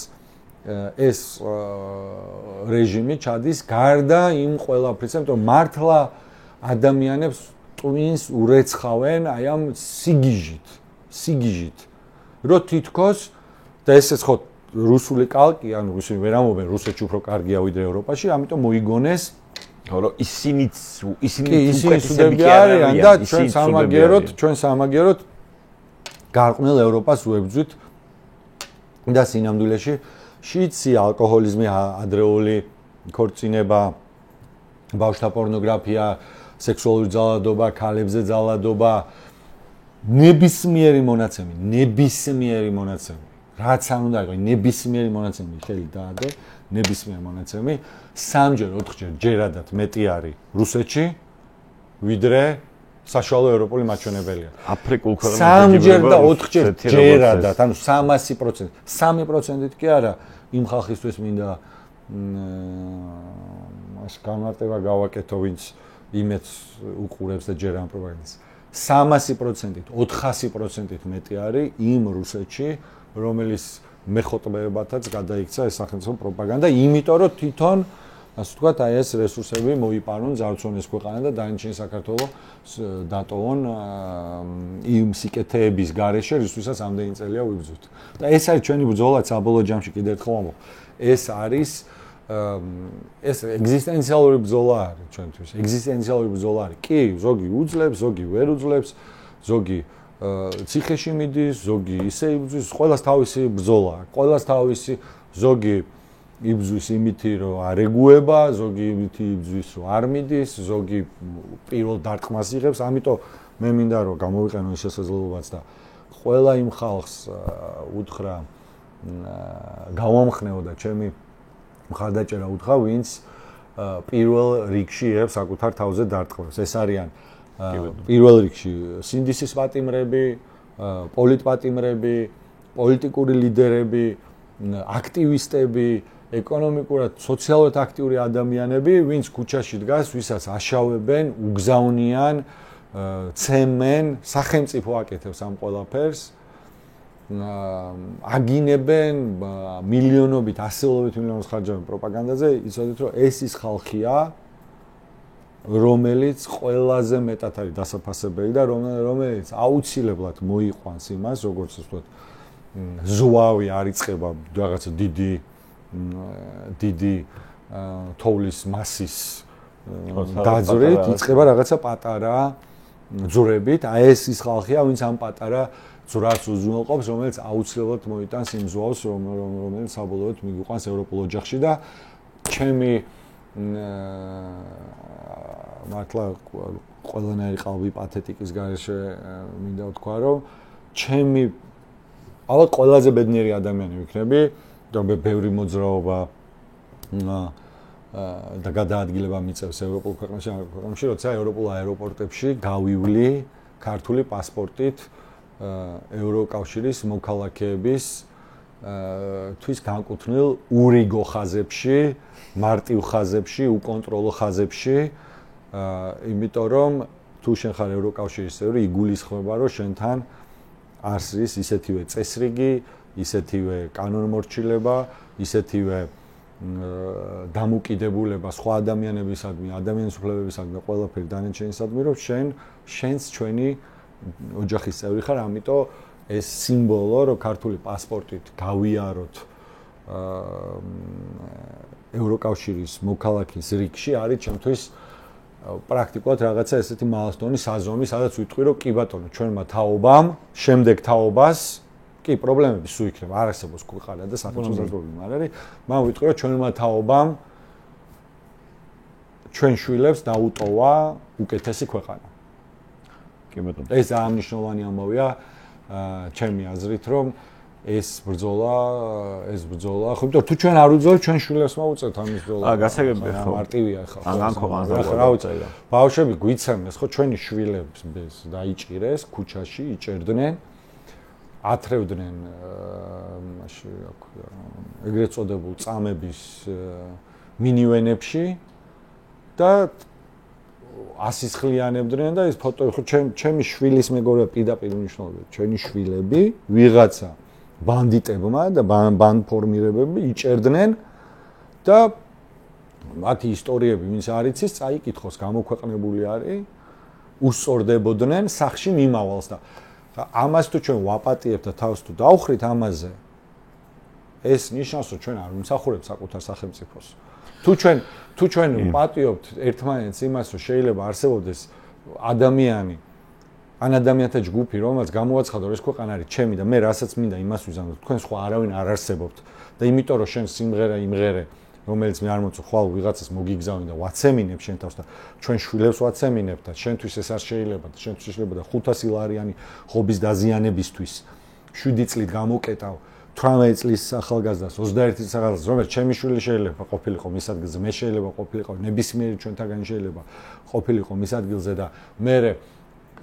ეს რეჟიმი ჩადის გარდა იმ ყველაფრისა, იმიტომ მართლა ადამიანებს ტვინს ურეცხავენ აი ამ სიგიჟით, რომ თითქოს და ესეც ხო რუსული კალკი, ანუ რუსები ვერ ამობენ, რუსეთში უფრო კარგია ვიდრე ევროპაში, ამიტომ მოიგონეს რომ ისინიც უკეთესები არიან და ჩვენ სამაგეროდ გარყვნილ ევროპას ვებძვით და სინამდვილეში შიცი, ალკოჰოლიზმი, ადრეული ქორწინება, ბავშვთა პორნოგრაფია, სექსუალური ძალადობა, ქალებზე ძალადობა, ნებისმიერი მონაცემი რაც არ უნდა იყოს, ნებისმიერი მონაცემი შეიძლება დაადე, ნებისმიერი მონაცემი, 3-ჯერ, 4-ჯერ ჯერადად მეტი არის რუსეთში, ვიდრე საშუალო ევროპული მაჩვენებელია. აფრიკულ ქვეყნებში 3-ჯერ და 4-ჯერ ჯერადად, ანუ 300%, 3%-ით კი არა, იმ ხალხისთვის მინდა მას გამარტება გავაკეთო, ვინც იმედს უყურებს და ჯერ ამ პროპაგანდას. 300%-ით, 400%-ით მეტი არის იმ რუსეთში, რომელიც მეხოტბებათაც გადაიქცა ეს სახელმწიფო პროპაგანდა, იმიტომ რომ თვითონ, ასე ვთქვათ, აი ეს რესურსები მოიპარონ ძარცვენეს ქვეყანა და დანარჩენ საქართველოს დატოვონ იმ სიკეთეების გარეშე, რისთვისაც ამდენი წელია ვიბრძვით. და ეს არის ჩვენი ბრძოლა საბოლოო ჯამში კიდევ ერთხელ ვამბობ. ეს არის ეს ეგზისტენციალური ბრძოლა არის ჩვენთვის. ეგზისტენციალური ბრძოლა არის. კი, ზოგი უძლებს, ზოგი ვერ უძლებს, ზოგი ციხეში მიდის, ზოგი ისე იბრძვის, ყველას თავისი ბრძოლა აქვს. ყველას თავისი ზოგი იბრძვის იმითი, რომ არ ეგუება, ზოგი იმითი იბრძვის, რომ არ მიდის, ზოგი პირველ დარტყმას იღებს, ამიტომ მე მინდა რომ გამოვიყენო ეს შესაძლებლობაც და ყველა იმ ხალხს უთხრა გავამხნეო და ჩემი მხარდაჭერა უთხრა, ვინც პირველ რიგში იღებს საკუთარ თავზე დარტყმას. ეს არიან პირველ რიგში სინდისის პატიმრები, პოლიტპატიმრები, პოლიტიკური ლიდერები, აქტივისტები, ეკონომიკურად, სოციალურად აქტიური ადამიანები, ვინც ქუჩაში დგას, ვისაც აშავებენ, უგზავნიან, ცემენ, სახელმწიფო აკეთებს ამ ყველაფერს. აგინებენ მილიონობით, ასეულობით მილიონს ხარჯავენ პროპაგანდაზე, იცოდეთ რომ ეს ის ხალხია, რომელიც ყველაზე მეტად არის დასაფასებელი და რომელიც აუცილებლად მოიყვანს იმას, როგორც ვთქვათ, ზვავი არ იწყება რაღაცა დიდი თოვლის მასის დაძვრით, იწყება რაღაცა პატარა ძვრებით. აი ეს ის ხალხია, ვინც ამ პატარა ძვრას უზრუნველყოფს, რომელიც აუცილებლად მოიტანს იმ ზვავს, რომელიც საბოლოოდ მიგვიყვანს ევროპულ ოჯახში და ჩემი მართლა ყველანაირი ყალბი პათეტიკის გარეშე მინდა ვთქვა, რომ ჩემი ალბათ ყველაზე ბედნიერი ადამიანი ვიქნები, და ბევრი მოძრაობა და გადაადგილება მიწევს ევროპულ ქვეყნებში, როცა ევროპულ აეროპორტებში გავივლი ქართული პასპორტით ევროკავშირის მოქალაქეების თვის განკუთვნილ ურიგო ხაზებში, მარტივ ხაზებში, უკონტროლო ხაზებში, იმიტომ რომ თუ შენ ხარ ევროკავშირის წევრი, იგულისხმება, რომ შენთან არის ისეთივე წესრიგი, ისეთივე კანონმორჩილება, ისეთივე დამოკიდებულება სხვა ადამიანებისადმი, ადამიანის უფლებებისადმი და ყველაფერი დანარჩენისადმი, რომ შენს ჩვენი ოჯახის წევრი ხარ, ამიტომ ეს სიმბოლო, რომ ქართული პასპორტით გავიაროთ ევროკავშირის მოქალაქის რიგში, არის ჩემთვის პრაქტიკულად რაღაცა ესეთი მალსტონი, საზომი, სადაც ვიტყვი, რომ კი ბატონო, ჩვენმა თაობამ, შემდეგ თაობას კი პრობლემები სულ იქნება, არ არსებობს ქვეყანა და სახელმწიფოს პრობლემა არ არის. მაგრამ ვიტყვი, რომ ჩვენმა თაობამ ჩვენ შვილებს დაუტოვა უკეთესი ქვეყანა. კი ბატონო. ეს ამნიშნულოვანი ამბავია ჩემი აზრით, რომ ეს ბრძოლა, ხო, იმიტომ თუ ჩვენ არ ვიძოლებთ, ჩვენ შვილებს მოუწევთ ამის ბრძოლა. გასაგებია ხო. მარტივია ხო. ან ქვეყანას რა ვიცი, ბავშვები გვიცემეს, ხო, ჩვენი შვილებს დაიჭირეს ქუჩაში, იჭერდნენ. ათრევდნენ მაშინ ეგრეთ წოდებულ წამების მინივენებში და ასისხლიანებდნენ და ეს ფოტო ხო ჩემი შვილის მეგობრია პირდაპირ მნიშვნელობრივად ჩვენი შვილები ვიღაცა ბანდიტებმა და ბანდფორმირებები იჭერდნენ და მათი ისტორიები ვინც არ იცის წაიკითხოს გამოქვეყნებული არის უსწორდებოდნენ სახში მიმავალს და ამას თუ ჩვენ ვაპატიებთ და თავს თუ დავხრით ამაზე ეს ნიშნავს რომ ჩვენ არ ვიმსახურებთ საკუთარ სახელმწიფოს თუ ჩვენ ვაპატიობთ ერთმანეთს იმას რომ შეიძლება არსებობდეს ადამიანი ან ადამიანთა ჯგუფი რომელსაც გამოაცხადა რომ ეს ქვეყანა არის ჩემი და მე რასაც მინდა იმას ვიზამთრ თქვენ სხვა არავინ არ არსებობთ და იმიტომ რომ შენ სიმღერა იმღერე რომელიც მე არ მოწო ხვალ ვიღაცას მოგიგზავნი და ვაცემინებ შენ თავს და ჩვენ შვილებს ვაცემინებ და შენთვის ეს არ შეიძლება და შენთვის შეიძლება და 500 ლარიანი ხობის დაზიანებისთვის 7 წლით გამოკეტავ 18 წლის ახალგაზრდას 21 წლის ახალგაზრდას რომელიც ჩემი შვილი შეიძლება ყოფილიყო მის ადგილზე მე შეიძლება ყოფილიყო ნებისმიერი ჩვენთაგანი შეიძლება ყოფილიყო მის ადგილზე და მე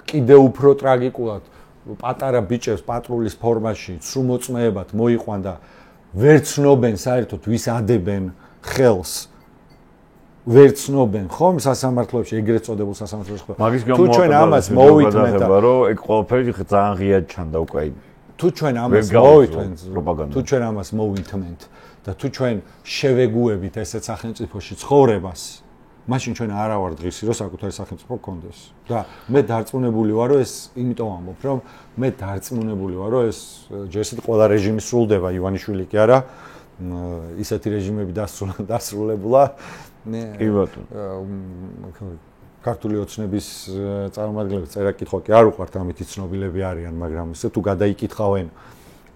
კიდე უფრო ტრაგიკულად პატარა ბიჭებს პატრულის ფორმაში სრუმოწმეებად მოიყვან და ვერ ცნობენ საერთოდ ვის ადებენ ხელს ვერცნობენ ხომ სასამართლოებში ეგრეთ წოდებულ სასამართლოებში თუ ჩვენ ამას მოვიტმენთ რომ ეგ ყველაფერი ძალიან ღიად ჩანდა უკვე თუ ჩვენ ამას მოვიტმენთ თუ ჩვენ ამას მოვიტმენთ და თუ ჩვენ შევეგუებით ესეთ სახელმწიფოში ცხოვრებას მაშინ ჩვენ არა ვართ ღირსი რომ საკუთარი სახელმწიფო გქონდეს და მე დარწმუნებული ვარ რომ ეს იმიტომ ამბობ რომ მე დარწმუნებული ვარ რომ ეს ჯერ ისევ ყველა რეჟიმი სრულდება ივანიშვილი კი არა ისეთი რეჟიმები დასრულებულა კი ბატონო ქართული ოცნების წარმომადგენლები წერა კითხვა კი არ უყვართ ამითი ცნობილები არიან მაგრამ ისე თუ გადაიკითხავენ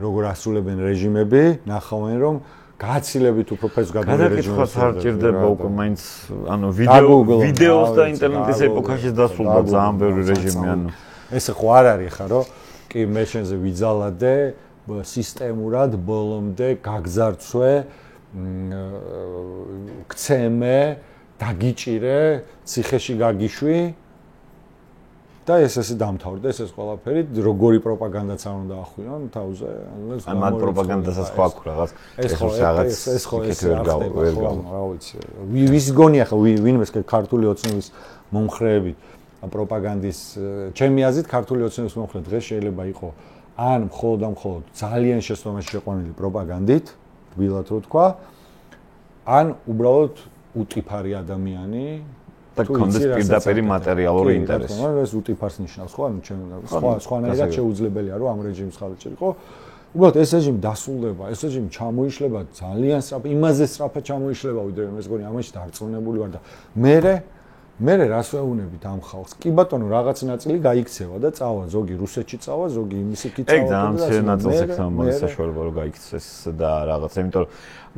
როგორ ასრულებენ რეჟიმები ნახავენ რომ გააცილებით უფრო ფეს გადაკითხვაც არ ჭირდება უკვე მაინც ანუ ვიდეოს და ინტერნეტის ეპოქაში დასრულდა ძალიან ბევრი რეჟიმი ანუ ესე ხო არ არის ხა რომ კი მე შენზე ვიძალადე სისტემურად ბოლომდე გაგზარცვე გცემე დაგიჭირე ციხეში გაგიშვი და ეს დამთავრდა, ეს ყველაფერი, როგორი პროპაგანდაც არ უნდა ახვიონ თავზე, ან მათ პროპაგანდასაც ხო აქვს რაღაც ეს ხო რა ვიცი. ვის გონია ხო ვინმეს ქართული ოცნების მომხრეებით პროპაგანდის ჩემი აზრით ქართული ოცნების მომხრე დღეს შეიძლება იყო ან მხოლოდ და მხოლოდ ძალიან შესაბამისი შეყვანილი პროპაგანდით, რბილად რო თქვა, ან უბრალოდ უტიფარი ადამიანი და კონდეს პირდაპირი მატერიალური ინტერესი. ეს უტიფარს ნიშნავს, ხო? ანუ სხვანაირად შეუძლებელია, რომ ამ რეჟიმის ხალხი. უბრალოდ ეს რეჟიმი დასრულდება, ეს რეჟიმი ჩამოიშლება ძალიან სწრაფად, იმაზე სწრაფად ჩამოიშლება, ვიდრე მე მგონი ამაში დარწმუნებული ვარ და მე რას ვეუბნებით ამ ხალხს? კი ბატონო, რაღაც ნაწილი გაიქცევა და წავა, ზოგი რუსეთში წავა, ზოგი იმისიქი წავა. ეგ ძალიან ნაწილს ექცევა საშუალება რომ გაიქცეს და რაღაც, იმიტომ რომ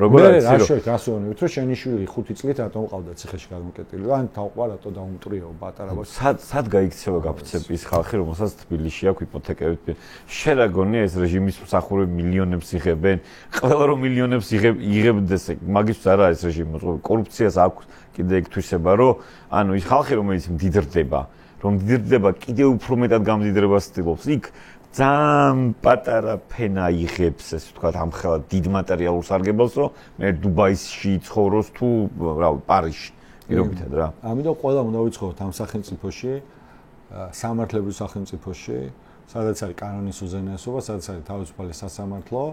როგორ არის რას ვეუბნებით, რომ შენი შვილი 5 წლით რატომ ყავდა ციხეში გადმოკეტილი? ან თავყვა რატო დაუმტრიო პატარა სად გაიქცევა გაფიცების ხალხი, რომელსაც თბილისში აქვს იპოთეკებით. შენ რა გონია ეს რეჟიმის მსახურები მილიონებს იღებენ? ყველა რომ მილიონებს იღებდეს, მაგის არა ეს რეჟიმი, კორუფციას აქვს კიდე ეგ თვისება, რომ ანუ ის ხალხი რომელიც მდიდრდება, კიდევ უფრო მეტად გამდიდრებას ცდილობს. იქ ძალიან პატარა ფენა იღებს, ესე ვთქვათ, ამხელა დიდ მატერიალურ სარგებელს, რომ მე დუბაისში ცხოვროს თუ რა ვიცი, პარიზში, პირობითად რა. ამიტომ ყველა უნდა ვიცხოვოთ ამ სახელმწიფოში, სამართლებრივ სახელმწიფოში, სადაც არის კანონის უზენაესობა, სადაც არის თავისუფალი სასამართლო,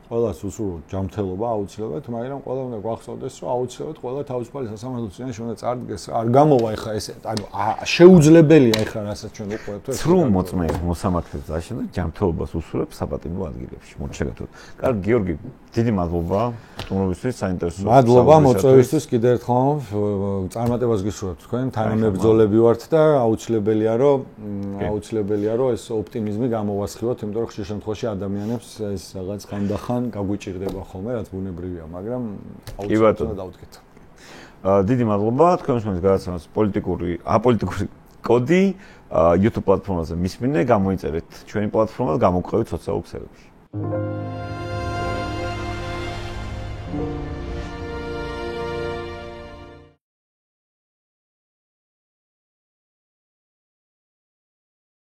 ყველას უსურვოთ ჯანმრთელობა აუცილებლად, მაგრამ ყველა უნდა გვახსოვდეს, რომ აუცილებლად ყველა თავისუფალი სასამართლოს წინაშე უნდა წარდგეს. არ გამოვა ეხა ეს, ანუ შეუძლებელია ეხა რასაც ჩვენ ვუყურებთ. სრულ მოწმეებს მოსამართლეებს აშენდა ჯანმრთელობას უსურვებს საპატიმრო ადგილებში. მოჩერეთოთ. კარგი, გიორგი, დიდი მადლობა სტუმრობისთვის, საინტერესო. მადლობა მოწვევისთვის კიდევ ერთხელ. წარმატებას გისურვებთ თქვენ, თანამებრძოლები ვართ და აუცილებელია, რომ ეს ოპტიმიზმი გამოვასხივოთ, იმიტომ რომ ხშირ შემთხვევაში ადამიანებს ეს რაღაც ხანდახან გაგვიჭირდება ხოლმე, რაც ბუნებრივია, მაგრამ აუცილებლად დავდგეთ. დიდი მადლობა თქვენს გადაცემას აპოლიტიკური კოდი YouTube პლატფორმაზე მისმინე, გამოიწერეთ ჩვენი პლატფორმა და გამოგვყევით სოციალურ ქსელებში.